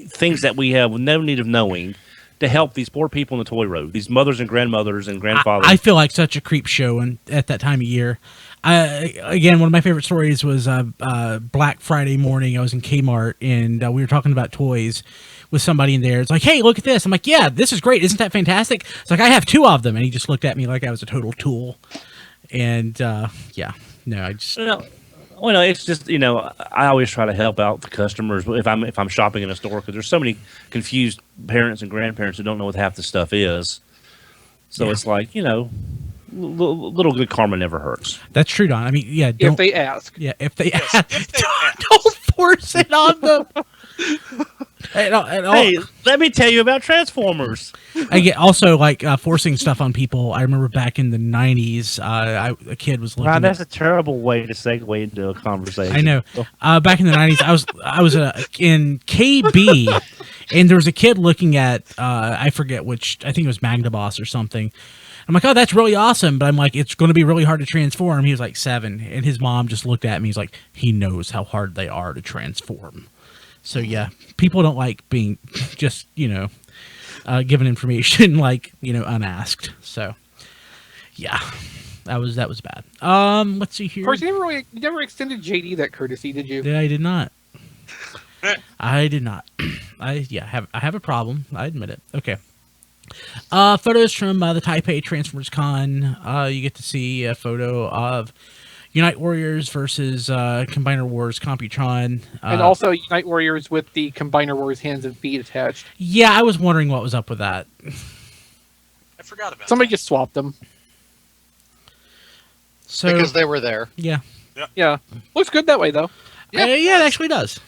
A: things that we have with no need of knowing to help these poor people in the toy road, these mothers and grandmothers and grandfathers.
B: I feel like such a creep show at that time of year. Again, one of my favorite stories was Black Friday morning. I was in Kmart and we were talking about toys with somebody in there. It's like, hey, look at this. I'm like, yeah, this is great. Isn't that fantastic? It's like, I have 2 of them. And he just looked at me like I was a total tool. And yeah, no, I just...
A: Well, no, it's just I always try to help out the customers if I'm shopping in a store because there's so many confused parents and grandparents who don't know what half the stuff is. So it's like little good karma never hurts.
B: That's true, Don. I mean, yeah.
E: If they ask.
B: Yeah, if they ask. Don't force it on them.
A: Hey, let me tell you about Transformers.
B: I get also forcing stuff on people. I remember back in the 90s, a kid was looking.
A: Wow, that's a terrible way to segue into a conversation.
B: I know. Back in the 90s, I was in KB, and there was a kid looking at I forget which. I think it was Magna Boss or something. I'm like, oh, that's really awesome, but I'm like, it's going to be really hard to transform. He was like 7, and his mom just looked at me. He's like, he knows how hard they are to transform. So yeah, people don't like being just given information unasked. So yeah, that was bad. Let's see here.
E: Of course, you never extended JD that courtesy, did you?
B: Yeah, I did not. I did not. I have a problem. I admit it. Okay. Photos from the Taipei Transformers Con. You get to see a photo of Unite Warriors versus Combiner Wars Computron.
E: And also Unite Warriors with the Combiner Wars hands and feet attached.
B: Yeah, I was wondering what was up with that.
F: I forgot about
E: Somebody
F: that.
E: just swapped them.
B: So
D: Because they were there.
B: yeah,
E: Yeah. Looks good that way, though.
B: yeah, it actually does.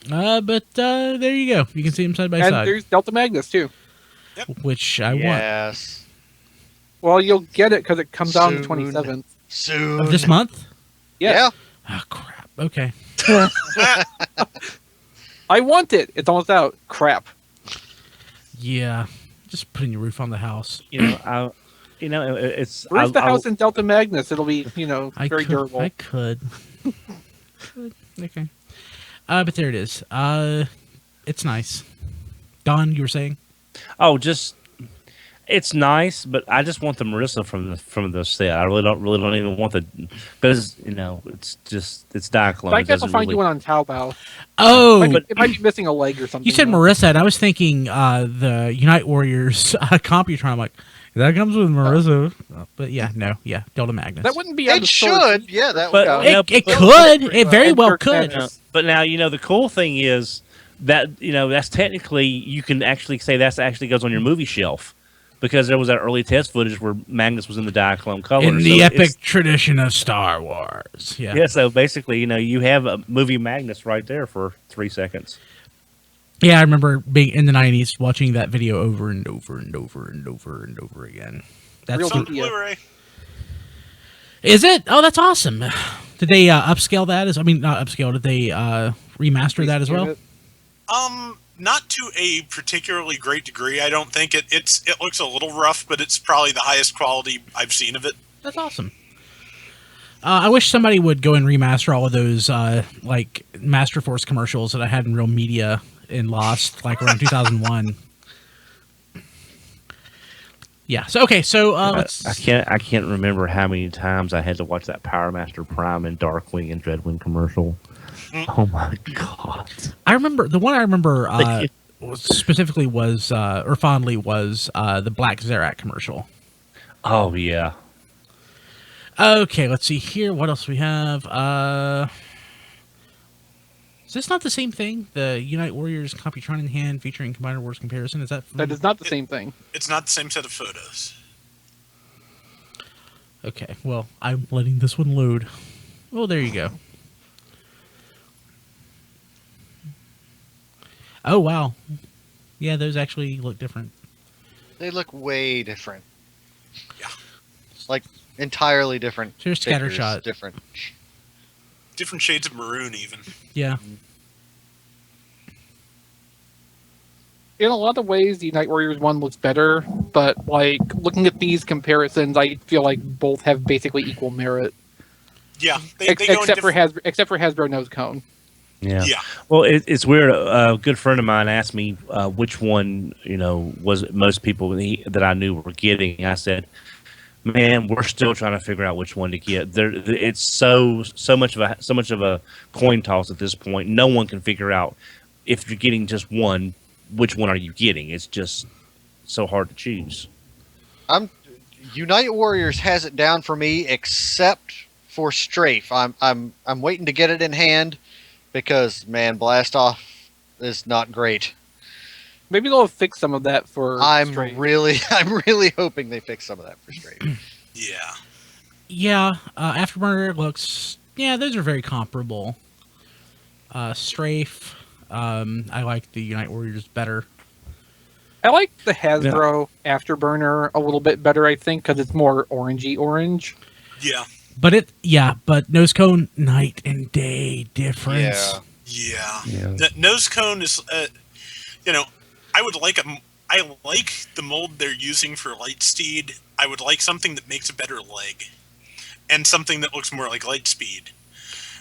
B: But there you go. You can see them side by
E: And
B: side,
E: there's Delta Magnus, too.
B: which I want.
D: Yes.
E: Well, you'll get it because it comes out on the
D: Soon.
E: 27th.
D: Soon.
B: Of this month.
E: Yes.
D: Yeah.
B: Oh crap. Okay.
E: I want it. It's almost out. Crap.
B: Yeah. Just putting your roof on the house.
A: It's
E: Where's the house in Delta Magnus? It'll be, very durable.
B: I could. Okay. But there it is. It's nice. Don, you were saying?
A: Oh, just it's nice, but I just want the Marissa from the set. I really don't even want the because it's Diaclone.
E: I guess I'll find you one on Taobao.
B: Oh,
E: It might be missing a leg or something.
B: you said
E: though.
B: Marissa, and I was thinking the Unite Warriors Computron. I'm like, that comes with Marissa. But yeah, no, yeah, Delta Magnus.
E: That wouldn't be on
D: It
E: the store.
D: should. Yeah, that
A: But-
D: would.
A: Yeah,
B: It could. It very
E: and
B: well
E: Kirk
B: could.
E: Magnus.
A: But now the cool thing is that that's technically you can actually say that's actually goes on your movie shelf because there was that early test footage where Magnus was in the Diaclone color.
B: In the epic tradition of Star Wars. Yeah.
A: Yeah, so basically, you have a movie Magnus right there for 3 seconds.
B: Yeah, I remember being in the 90s watching that video over and over and over and over and over again. That's
F: It's on Blu-ray.
B: Is it? Oh, that's awesome. Did they upscale that? Not upscale. Did they remaster that as well?
F: Not to a particularly great degree. I don't think it looks a little rough, but it's probably the highest quality I've seen of it.
B: That's awesome. I wish somebody would go and remaster all of those like Master Force commercials that I had in Real Media in Lost, like around 2001. Yeah. So okay. So let's.
A: I can't remember how many times I had to watch that Power Master Prime and Darkwing and Dreadwing commercial. Oh my god!
B: I remember the one I remember specifically was or fondly was the Black Zerak commercial.
A: Oh yeah.
B: Okay, let's see here. What else we have? Is this not the same thing? The Unite Warriors Computron in hand featuring Combiner Wars comparison. Is that?
E: That is not the same thing.
F: It's not the same set of photos.
B: Okay. Well, I'm letting this one load. Oh, there you go. Oh, wow. Yeah, those actually look different.
D: They look way different.
F: Yeah.
D: Like, entirely different.
B: Here's
D: figures,
B: scattershot.
D: Different.
F: Different shades of maroon, even.
B: Yeah.
E: In a lot of ways, the Unite Warriors one looks better, but like looking at these comparisons, I feel like both have basically equal merit.
F: Yeah,
E: Except for Hasbro Nose Cone.
A: Yeah.
F: Yeah.
A: Well, it's weird. A good friend of mine asked me which one, was most people that I knew were getting. I said, "Man, we're still trying to figure out which one to get. It's so much of a coin toss at this point. No one can figure out if you're getting just one, which one are you getting? It's just so hard to choose."
D: Unite Warriors has it down for me, except for Strafe. I'm waiting to get it in hand. Because, man, Blast Off is not great.
E: Maybe they'll fix some of that for
D: I'm
E: Strafe.
D: really hoping they fix some of that for Strafe.
F: Yeah.
B: Yeah. Afterburner looks. Yeah, those are very comparable. Strafe. I like the Unite Warriors better.
E: I like the Hasbro Afterburner a little bit better, I think, because it's more orangey orange.
F: Yeah.
B: But Nose Cone, night and day difference.
F: Yeah.
A: Yeah.
F: The nose cone is, I like the mold they're using for Lightspeed. I would like something that makes a better leg, and something that looks more like Lightspeed.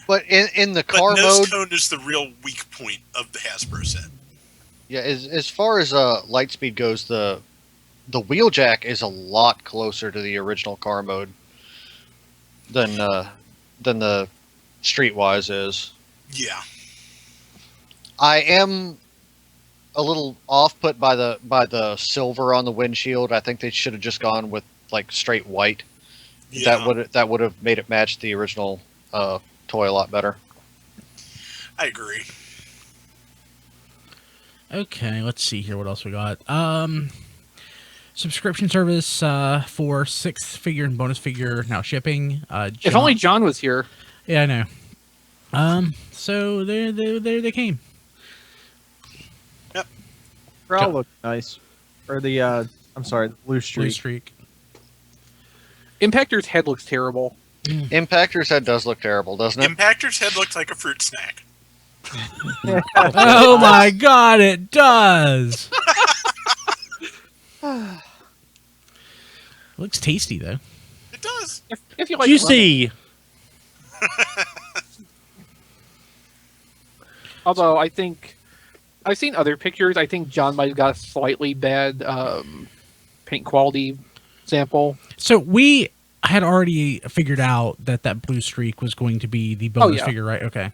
D: But in the car
F: nose
D: mode,
F: cone is the real weak point of the Hasbro set.
D: yeah, as far as Lightspeed goes, the wheeljack is a lot closer to the original car mode than the Streetwise is.
F: Yeah.
D: I am a little off put by the silver on the windshield. I think they should have just gone with like straight white.
F: Yeah.
D: That would have made it match the original toy a lot better.
F: I agree.
B: Okay, let's see here. What else we got? Subscription service for 6th figure and bonus figure now shipping.
E: If only John was here.
B: Yeah, I know. So there they came.
F: Yep.
C: They all look nice. Or the I'm sorry, the blue streak.
B: Blue streak.
E: Impactor's head looks terrible.
D: Impactor's head does look terrible, doesn't it?
F: Impactor's head looks like a fruit snack.
B: Oh my god, it does. Looks tasty though.
F: It does.
E: If you like
A: Juicy.
E: Although I think I've seen other pictures. I think John might have got a slightly bad paint quality sample.
B: So we had already figured out that blue streak was going to be the bonus figure, right? Okay.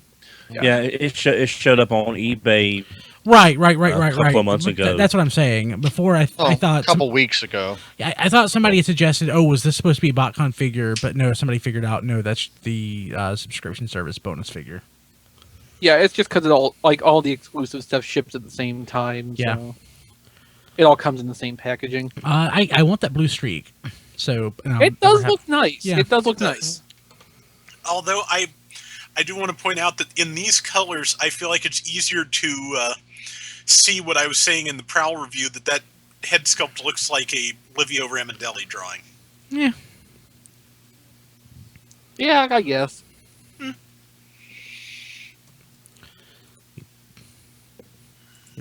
A: Yeah, it showed up on eBay.
B: Right.
A: A couple of months ago.
B: That's what I'm saying. Before I thought
D: a couple weeks ago.
B: I thought somebody had suggested, was this supposed to be a BotCon figure? But no, somebody figured out, no, that's the subscription service bonus figure.
E: Yeah, it's just because all the exclusive stuff ships at the same time.
B: Yeah.
E: So. It all comes in the same packaging.
B: I want that blue streak. So
E: It does look nice.
B: Yeah.
E: It does look
F: It does.
E: nice.
F: Although I do want to point out that in these colors, I feel like it's easier to see what I was saying in the Prowl review, that head sculpt looks like a Livio Ramondelli drawing.
B: Yeah.
E: Yeah, I guess.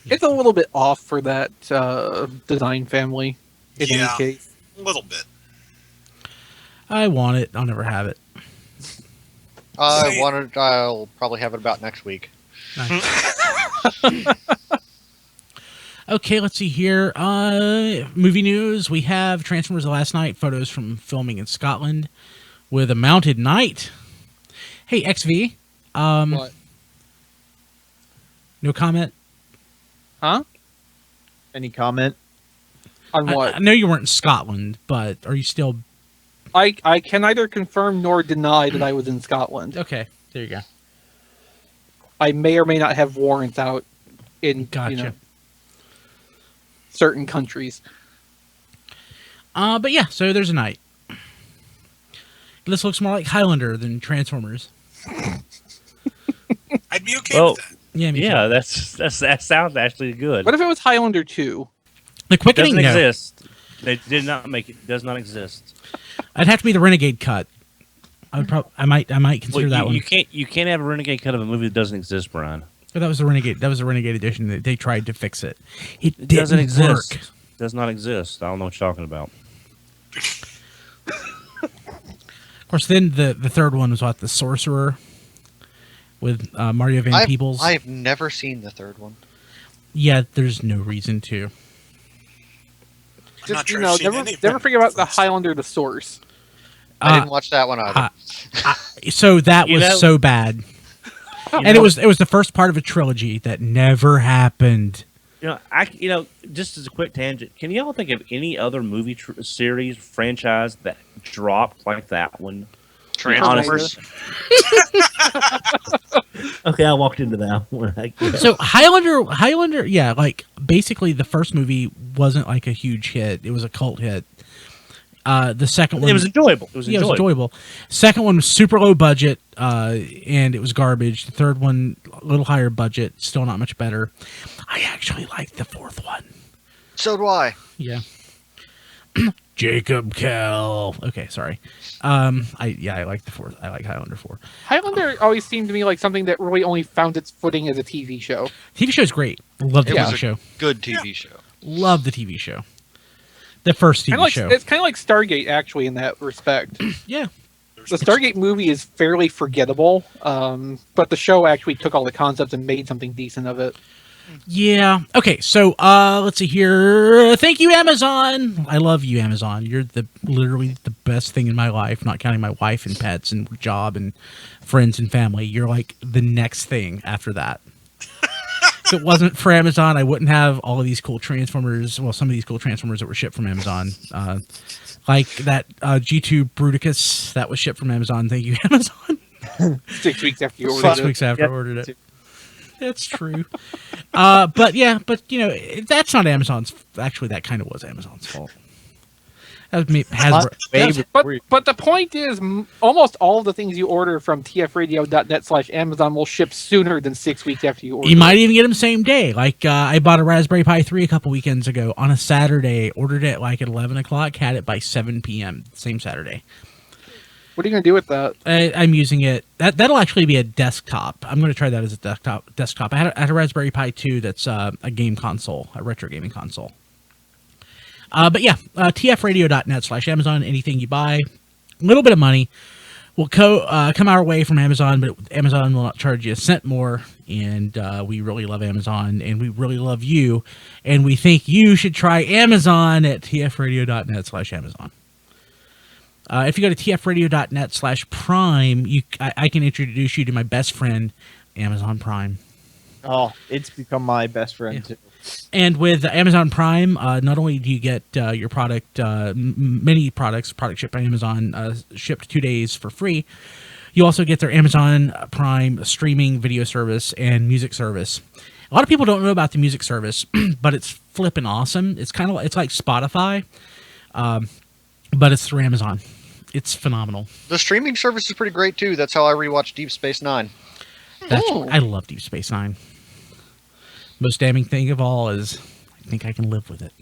E: It's a little bit off for that design family. In any case.
F: A little bit.
B: I want it. I'll never have it.
D: I'll probably have it about next week.
B: Nice. Okay, let's see here. Movie news. We have Transformers: The Last Night photos from filming in Scotland with a mounted knight. Hey, XV.
E: What?
B: No comment.
E: Huh?
C: Any comment?
E: On what?
B: I know you weren't in Scotland, but are you still?
E: I can neither confirm nor deny that I was in Scotland.
B: Okay, there you go.
E: I may or may not have warrants out in
B: Gotcha.
E: Certain countries.
B: But yeah, so there's a knight. This looks more like Highlander than Transformers.
F: I'd be okay with that.
B: Yeah, me too.
A: Yeah, that sounds actually good.
E: What if it was Highlander 2?
B: The
A: It
B: quickening
A: doesn't
B: no.
A: exist. They did not make it. Does not exist.
B: I'd have to be the Renegade cut. I would I might consider that one.
A: You can't have a Renegade cut of a movie that doesn't exist, Brian.
B: But that was the Renegade. That was the Renegade edition. That they tried to fix it. It
A: It
B: didn't
A: doesn't exist.
B: work.
A: Does not exist. I don't know what you're talking about.
B: Of course, then the third one was what, the Sorcerer with Mario Van Peebles.
D: I've never seen the third one.
B: Yeah, there's no reason to.
F: I'm not
E: Just,
F: sure I've seen
E: never,
F: any of
E: never
F: them.
E: forget about the Highlander, the source.
D: I didn't watch that one either.
B: So that
A: You
B: was
A: know-
B: so bad, and it was the first part of a trilogy that never happened.
A: Just as a quick tangent, can y'all think of any other movie series franchise that dropped like that one?
D: Transformers.
A: Okay, I walked into that one.
B: So Highlander, yeah, like basically the first movie wasn't like a huge hit; it was a cult hit. The second one,
A: It was enjoyable. It was
B: yeah, it was
A: enjoyable.
B: enjoyable. Second one was super low budget, and it was garbage. The third one, a little higher budget, still not much better. I actually liked the fourth one.
D: So do I.
B: Yeah. Jacob Kell. Okay, sorry. I like the fourth. I like Highlander 4.
E: Highlander always seemed to me like something that really only found its footing as a TV show.
B: TV show's great. Love the
D: It was
B: TV
D: a
B: show.
D: Good TV show.
B: Love the TV show. The first TV show.
E: It's kind of like Stargate, actually, in that respect.
B: Yeah.
E: The Stargate movie is fairly forgettable, but the show actually took all the concepts and made something decent of it.
B: Yeah. Okay, so let's see here. Thank you, Amazon. I love you, Amazon. You're literally the best thing in my life, not counting my wife and pets and job and friends and family. You're like the next thing after that. If it wasn't for Amazon, I wouldn't have all of these cool Transformers. Well, some of these cool Transformers that were shipped from Amazon. Like that G2 Bruticus that was shipped from Amazon. Thank you, Amazon.
E: 6 weeks after you ordered
B: 6
E: it.
B: weeks after I ordered it. That's true. But that's not Amazon's. Actually, that kind of was Amazon's fault. That was me.
E: But the point is, almost all of the things you order from tfradio.net/Amazon will ship sooner than 6 weeks after you order.
B: You might even get them same day. Like I bought a Raspberry Pi 3 a couple weekends ago on a Saturday. Ordered it like at 11 o'clock. Had it by 7 p.m. same Saturday.
E: What are you going to do with that?
B: I'm using it. That'll actually be a desktop. I'm going to try that as a desktop. I had a Raspberry Pi 2 that's a game console, a retro gaming console. But yeah, tfradio.net/Amazon. Anything you buy, a little bit of money will come our way from Amazon, but Amazon will not charge you a cent more. And we really love Amazon, and we really love you. And we think you should try Amazon at tfradio.net/Amazon. If you go to tfradio.net/Prime, I can introduce you to my best friend, Amazon Prime.
C: Oh, it's become my best friend too.
B: And with Amazon Prime, not only do you get your product, many products shipped by Amazon, shipped 2 days for free, you also get their Amazon Prime streaming video service and music service. A lot of people don't know about the music service, but it's flipping awesome. It's it's like Spotify, but it's through Amazon. It's phenomenal.
D: The streaming service is pretty great too. That's how I rewatched Deep Space Nine.
B: I love Deep Space Nine. Most damning thing of all is I think I can live with it.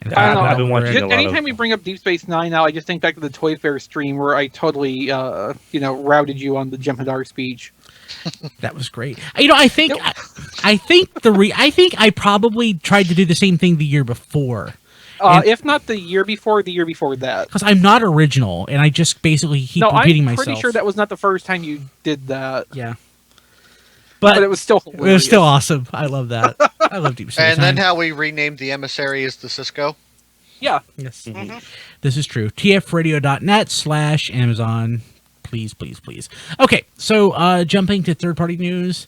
B: And
E: I don't know.
A: I've been watching a lot
E: Anytime
A: of-
E: we bring up Deep Space Nine now, I just think back to the Toy Fair stream where I totally, routed you on the Jem'Hadar speech.
B: That was great. I think I probably tried to do the same thing the year before.
E: If not the year before that.
B: Because I'm not original, and I just basically keep
E: No,
B: repeating
E: I'm
B: myself.
E: pretty sure that was not the first time you did that.
B: Yeah.
E: But it was still hilarious.
B: It was still awesome. I love that. I love Deep Space
D: And then
B: Nine.
D: how we renamed the emissary as the Cisco.
E: Yeah.
B: Yes. This is true. tfradio.net/Amazon. Please, please, please. Okay, so jumping to third-party news.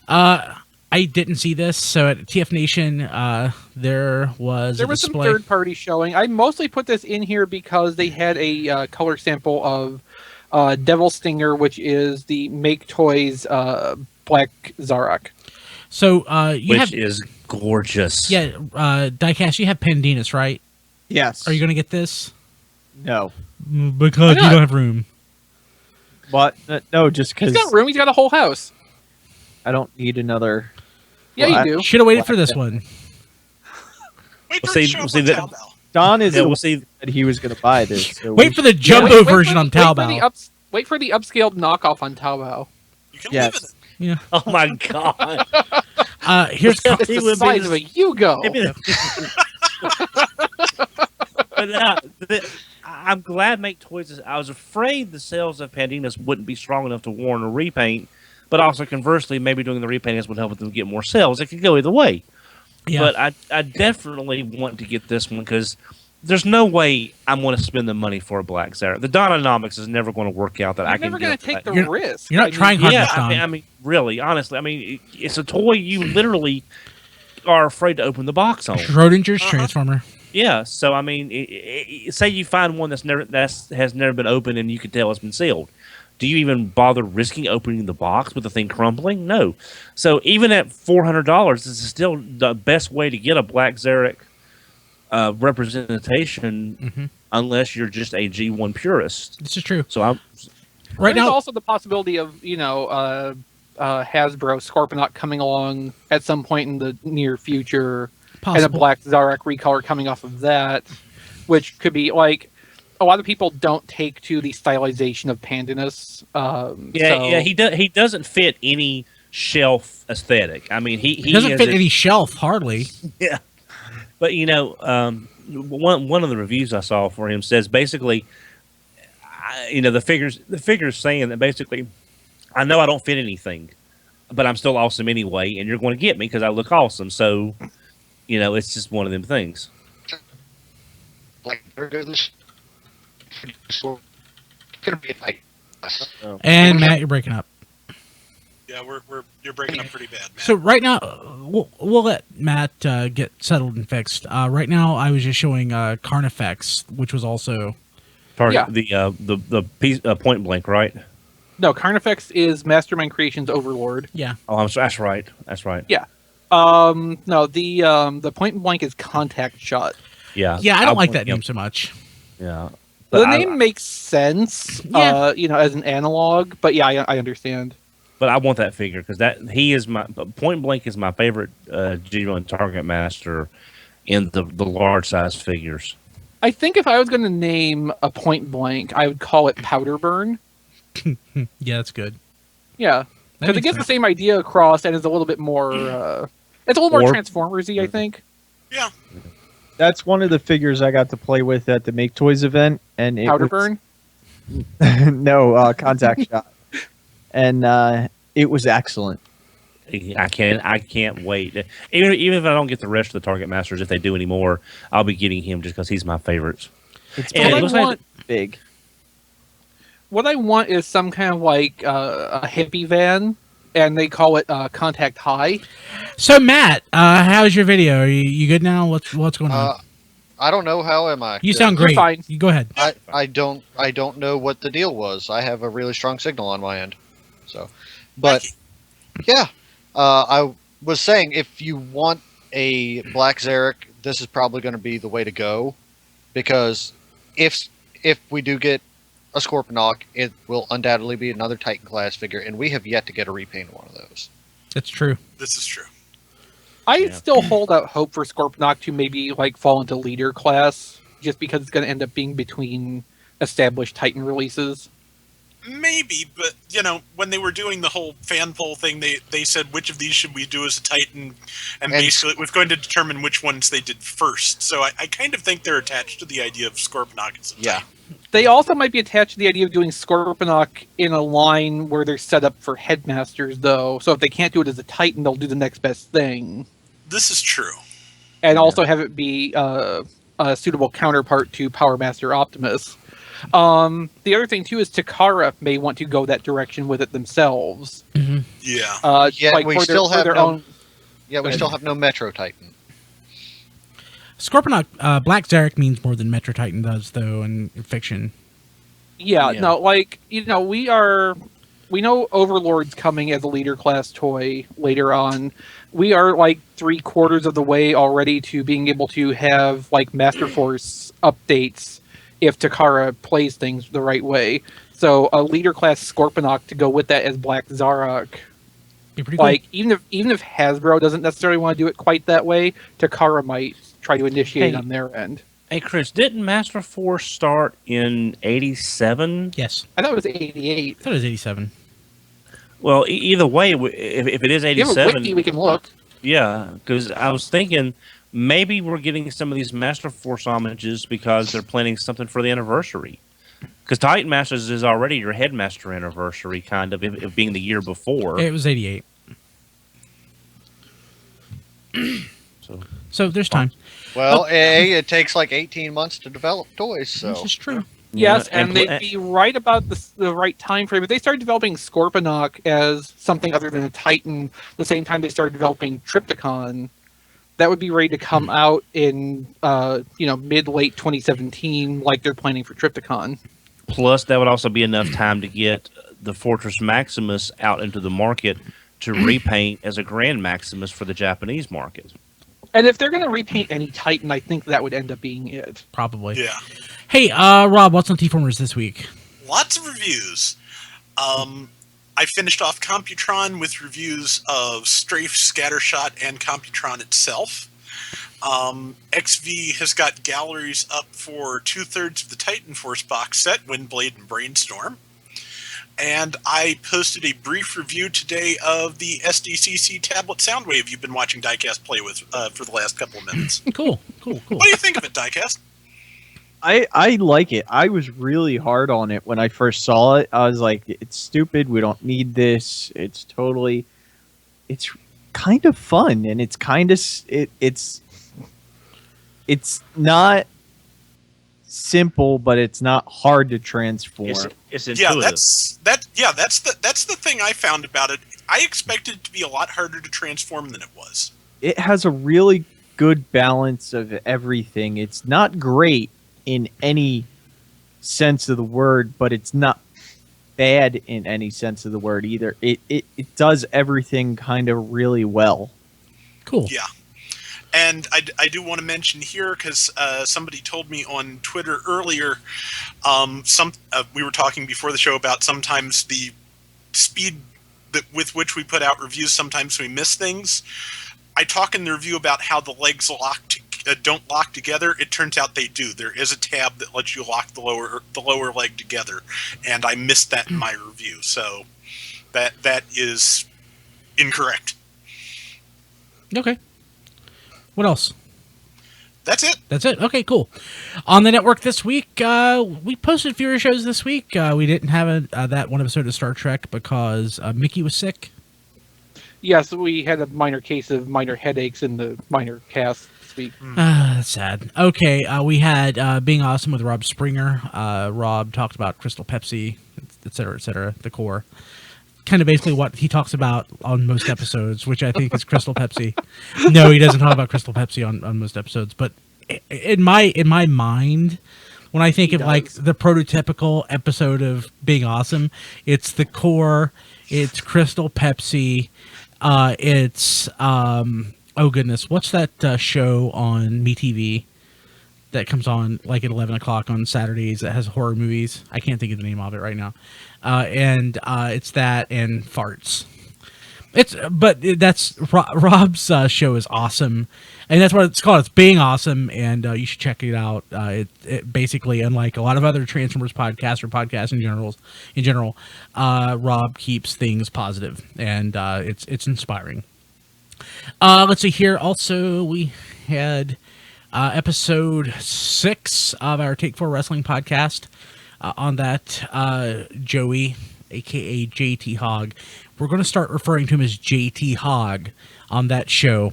B: I didn't see this, so at TF Nation, there was
E: There
B: a
E: was some
B: display.
E: third-party showing. I mostly put this in here because they had a color sample of Devil Stinger, which is the Make Toys Black Zarak.
B: So you
A: which
B: have,
A: is gorgeous.
B: yeah, Diecast, you have Pandanus, right?
C: Yes.
B: Are you going to get this?
C: No.
B: Because
E: Why
B: you
E: not?
B: don't have room.
C: But no, just
E: He's
C: because
E: got room. He's got a whole house.
C: I don't need another.
E: Yeah,
C: Well,
E: you do.
B: Should have waited for this one.
F: Wait for
A: See-
F: it to show up
A: see
F: on
A: that-
F: Taobao.
C: Don is
A: Yeah,
C: the
A: we'll
C: one
A: see.
C: that said he was going to buy this. So
B: Wait for the Jumbo
E: Wait
B: version on Taobao.
E: Wait for the upscaled knockoff on Taobao.
F: You can
C: Yes.
F: live in it.
B: Yeah.
A: Oh my god!
B: Here's
E: It's
A: It
E: the
A: would be
E: size
A: the-
E: of a Yugo.
A: But I'm glad Make Toys is. I was afraid the sales of Pandanus wouldn't be strong enough to warrant a repaint, but also conversely, maybe doing the repaintings would help them get more sales. It could go either way.
B: Yeah.
A: But I definitely want to get this one because there's no way I'm going to spend the money for a Black Zarak. The Dononomics is never going to work out that I
E: You're
A: can
E: never going
A: get
E: to take
A: that.
E: the risk.
B: you're not
E: I mean,
B: trying hard
A: Yeah,
B: enough, Don.
A: I mean, really, honestly, I mean, it's a toy you literally are afraid to open the box on.
B: Schrodinger's Transformer.
A: Yeah, so I mean, say you find one has never been opened and you can tell it's been sealed. Do you even bother risking opening the box with the thing crumbling? No. So even at $400, this is still the best way to get a Black Zarak representation, unless you're just a G1 purist.
B: This is true.
A: So I'm
B: Right
E: There's
B: now,
E: also the possibility of, Hasbro Scorponok coming along at some point in the near future, and a
B: possible.
E: Black Zarak recolor coming off of that, which could be like a lot of people don't take to the stylization of Pandanus.
A: He doesn't fit any shelf aesthetic. I mean, he
B: doesn't
A: has
B: fit
A: it-
B: any shelf, hardly.
A: Yeah, but one of the reviews I saw for him says basically, the figures saying that basically, I know I don't fit anything, but I'm still awesome anyway, and you're going to get me because I look awesome. So, it's just one of them things.
D: Like they're good. Gonna be like
B: And Matt, you're breaking up.
F: Yeah, you're breaking up pretty bad, man.
B: So right now, we'll let Matt get settled and fixed. Right now, I was just showing Carnifex, which was also
A: Target
E: Yeah.
A: the piece Point Blank, right?
E: No, Carnifex is Mastermind Creations Overlord.
B: yeah.
A: Oh, that's right. That's right.
E: Yeah. No, the Point Blank is Contact Shot.
A: Yeah.
B: Yeah, I don't like
A: want
B: that
A: him.
B: name so much.
A: Yeah.
E: The
A: But I-
E: name makes sense,
B: Yeah.
E: as an analog, but yeah, I understand.
A: But I want that figure because he is my Point Blank is my favorite G1 Target Master in the large size figures.
E: I think if I was going to name a Point Blank, I would call it Powder Burn.
B: Yeah, that's good.
E: Yeah,
B: That
E: because it
B: makes
E: gets the
B: sense.
E: same idea across and is a little bit more. It's a little more
A: Or-
E: Transformers-y, I think.
F: Yeah,
C: That's one of the figures I got to play with at the Make Toys event, and it
E: Powder
C: was,
E: Burn.
C: no contact shot, and it was excellent.
A: I can't wait. Even if I don't get the rest of the Target Masters, if they do any more, I'll be getting him just because he's my favorite.
C: It's
A: And
E: What
A: it
E: I
A: looks like-
E: want,
C: big.
E: what I want is some kind of like a hippie van, and they call it Contact High.
B: So Matt, how's your video? Are you good now? What's going on?
D: I don't know. How am I?
B: You sound
E: you're
B: great.
E: fine.
B: You go ahead.
D: I don't know what the deal was. I have a really strong signal on my end. So, but yeah, I was saying, if you want a Black Zarek, this is probably going to be the way to go, because if we do get a Scorponok, it will undoubtedly be another Titan class figure, and we have yet to get a repaint of one of those.
B: That's true.
F: This is true.
E: I still hold out hope for Scorponok to maybe like fall into leader class, just because it's going to end up being between established Titan releases.
F: Maybe, but when they were doing the whole fan poll thing, they said which of these should we do as a Titan, and basically it was going to determine which ones they did first. So I kind of think they're attached to the idea of Scorponok as a Titan.
E: They also might be attached to the idea of doing Scorponok in a line where they're set up for Headmasters, though. So if they can't do it as a Titan, they'll do the next best thing.
F: This is true.
E: And also have it be a suitable counterpart to Power Master Optimus. The other thing, too, is Takara may want to go that direction with it themselves.
B: Mm-hmm.
F: Yeah.
D: We still have no Metro Titan.
B: Scorponok, Black Zarek means more than Metro Titan does, though, in fiction.
E: Yeah, no, we know Overlord's coming as a leader class toy later on. We are like 3/4 of the way already to being able to have like Master Force updates if Takara plays things the right way. So a leader class Scorponok to go with that as Black Zarok.
B: Be pretty
E: Like
B: cool.
E: even if Hasbro doesn't necessarily want to do it quite that way, Takara might try to initiate on their end.
A: Hey, Chris, didn't Master Force start in 87?
B: Yes.
E: I thought it was 88.
B: I thought it was 87.
A: Well, either way, if it is
E: If you have a
A: 87,
E: wiki, we can look.
A: yeah, because I was thinking maybe we're getting some of these Master Force homages because they're planning something for the anniversary. Because Titan Masters is already your Headmaster anniversary, kind of, it being the year before.
B: It was 88. So there's time.
D: Well, it takes like 18 months to develop toys, so...
B: This is true.
E: Yes,
A: Yeah,
E: and they'd be right about the right time frame. If they started developing Scorponok as something other than a Titan, the same time they started developing Trypticon, that would be ready to come out in mid-late 2017, like they're planning for Trypticon.
A: Plus, that would also be enough time to get the Fortress Maximus out into the market to repaint as a Grand Maximus for the Japanese market.
E: And if they're going to repaint any Titan, I think that would end up being it.
B: Probably.
F: Yeah.
B: Hey, Rob, what's on TFormers this week?
F: Lots of reviews. I finished off Computron with reviews of Strafe, Scattershot, and Computron itself. XV has got galleries up for 2/3 of the Titan Force box set, Windblade and Brainstorm. And I posted a brief review today of the SDCC tablet Soundwave you've been watching Diecast play with for the last couple of minutes.
B: Cool.
F: What do you think of it, Diecast?
C: I like it. I was really hard on it when I first saw it. I was like, it's stupid. We don't need this. It's kind of fun, and it's kind of it's not simple, but it's not hard to transform.
A: It's intuitive.
F: That's the thing I found about it. I expected it to be a lot harder to transform than it was.
C: It has a really good balance of everything. It's not great in any sense of the word, but it's not bad in any sense of the word either. It does everything kind of really well.
B: Cool.
F: Yeah. And I do want to mention here, because somebody told me on Twitter earlier, we were talking before the show about sometimes the speed with which we put out reviews, sometimes we miss things. I talk in the review about how the legs don't lock together. It turns out they do. There is a tab that lets you lock the lower leg together, and I missed that in my review. So that is incorrect.
B: Okay. What else?
F: That's it.
B: That's it. Okay, cool. On the network this week, we posted fewer shows this week. We didn't have that one episode of Star Trek because Mickey was sick.
E: Yes, we had a minor case of minor headaches in the minor cast this week.
B: That's sad. Okay, we had Being Awesome with Rob Springer. Rob talked about Crystal Pepsi, et cetera, the core. Kind of basically what he talks about on most episodes, which I think is Crystal Pepsi. No, he doesn't talk about Crystal Pepsi on most episodes, but in my mind, when I think like the prototypical episode of Being Awesome, it's the core, it's Crystal Pepsi, It's oh goodness, what's that show on MeTV that comes on like at 11 o'clock on Saturdays that has horror movies? I can't think of the name of it right now. And it's that and farts. That's Rob's show is awesome, and that's what it's called. It's Being Awesome, and you should check it out. It basically, unlike a lot of other Transformers podcasts or podcasts in general, Rob keeps things positive, and it's inspiring. Let's see here. Also, we had episode 6 of our Take 4 Wrestling podcast. On that, Joey, aka JT Hogg. We're going to start referring to him as JT Hogg on that show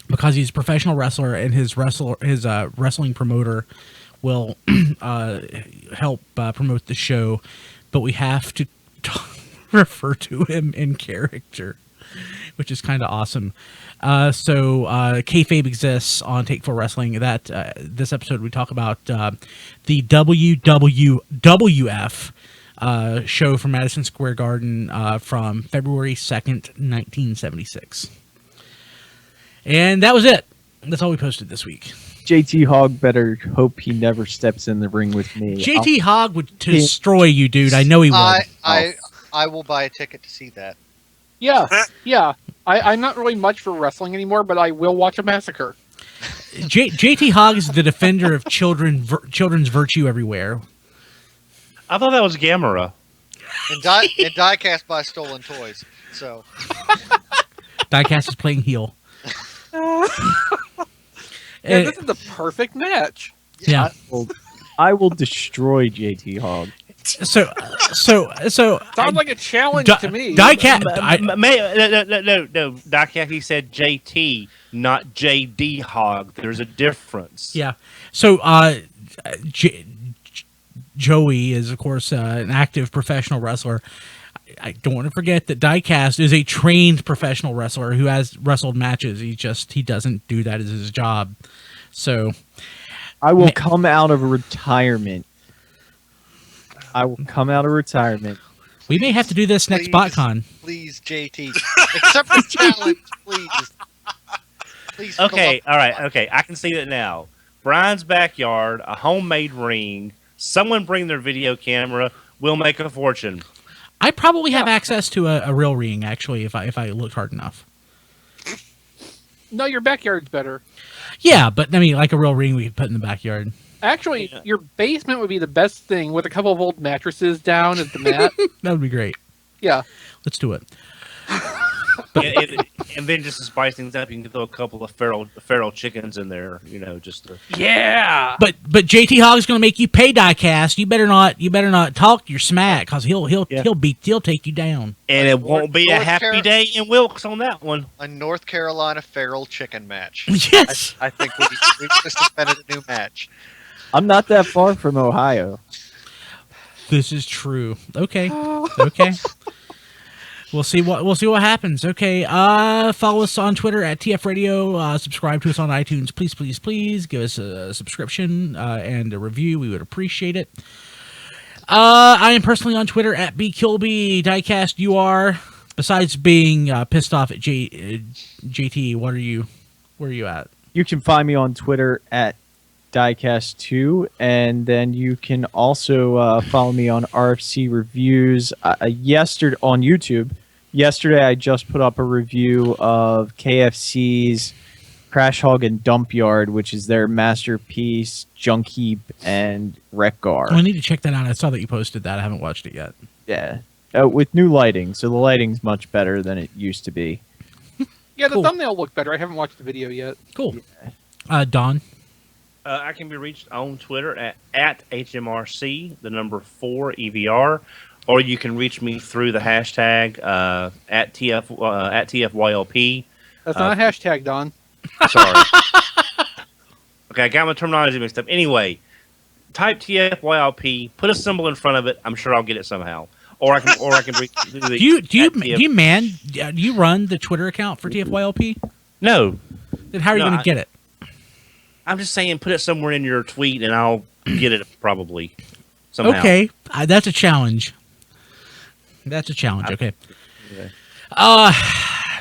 B: because he's a professional wrestler, and his wrestling promoter will help promote the show, but we have to refer to him in character, which is kind of awesome. So kayfabe exists on Take 4 Wrestling. That this episode we talk about the WWF show from Madison Square Garden from February 2nd, 1976. And that was it. That's all we posted this week.
C: JT Hogg better hope he never steps in the ring with me.
B: JT Hogg would destroy you, dude. I know he would.
D: I will buy a ticket to see that.
E: Yeah, yeah. I'm not really much for wrestling anymore, but I will watch a massacre.
B: JT Hogg is the defender of children's virtue everywhere.
A: I thought that was Gamera.
D: And Diecast buy stolen toys. So
B: Diecast is playing heel.
E: Yeah, this is the perfect match.
B: Yeah.
C: I will destroy JT Hogg.
B: So
E: Sounds like a challenge to me.
B: Diecast.
A: No. Diecast. He said JT, not JD Hogg. There's a difference.
B: Yeah. So Joey is, of course, an active professional wrestler. I don't want to forget that Diecast is a trained professional wrestler who has wrestled matches. He doesn't do that as his job. So
C: I will come out of retirement.
B: We may have to do this next BotCon.
D: Please, JT. Accept the challenge, please. Please.
A: Okay, all right, okay. I can see that now. Brian's backyard, a homemade ring. Someone bring their video camera. We'll make a fortune.
B: I probably have access to a real ring, actually, if I looked hard enough.
E: No, your backyard's better.
B: Yeah, but I mean, like a real ring we could put in the backyard.
E: Actually, your basement would be the best thing with a couple of old mattresses down as the mat.
B: That would be great.
E: Yeah.
B: Let's do it.
A: and then just to spice things up, you can throw a couple of feral chickens in there, just to...
E: Yeah.
B: But JT Hogg's going to make you pay Diecast. You better not talk your smack, because he'll take you down.
A: And it won't be a happy day in Wilkes on that one.
D: A North Carolina feral chicken match.
B: Yes.
D: I think we just invented a new match.
C: I'm not that far from Ohio.
B: This is true. Okay. We'll see what happens. Okay. Follow us on Twitter at TF Radio. Subscribe to us on iTunes. Please give us a subscription and a review. We would appreciate it. I am personally on Twitter at BKilby. Diecast, you are. Besides being pissed off at JT, where are you at?
C: You can find me on Twitter at Diecast2, and then you can also follow me on RFC Reviews yesterday on YouTube. Yesterday, I just put up a review of KFC's Crash Hog and Dump Yard, which is their masterpiece, Junk Heap, and Wreck Gar.
B: I need to check that out. I saw that you posted that. I haven't watched it yet.
C: Yeah, with new lighting, so the lighting's much better than it used to be.
E: Yeah, the thumbnail looked better. I haven't watched the video yet.
B: Cool. Don?
A: I can be reached on Twitter at HMRC, the number 4 EVR, or you can reach me through the hashtag at TFYLP.
E: That's not a hashtag, Don.
A: Sorry. Okay, I got my terminology mixed up. Anyway, type TFYLP, put a symbol in front of it. I'm sure I'll get it somehow. Or I can reach.
B: Do you run the Twitter account for TFYLP?
A: No.
B: Then how are you going to get it?
A: I'm just saying, put it somewhere in your tweet, and I'll get it probably somehow.
B: Okay, that's a challenge. Okay.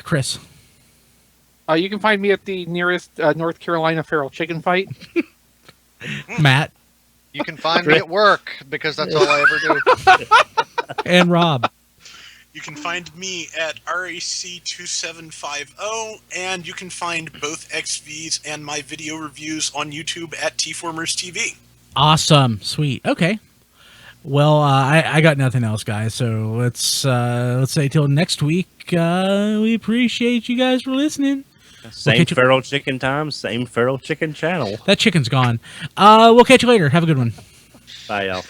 B: Chris.
E: You can find me at the nearest North Carolina feral chicken fight.
B: Matt.
D: You can find me at work because that's all I ever do.
B: And Rob.
F: You can find me at RAC2750, and you can find both XVs and my video reviews on YouTube at TFormers TV.
B: Awesome. Sweet. Okay. Well, I got nothing else, guys. So let's say till next week. We appreciate you guys for listening.
A: Same feral chicken time, same feral chicken channel.
B: That chicken's gone. We'll catch you later. Have a good one.
A: Bye, y'all.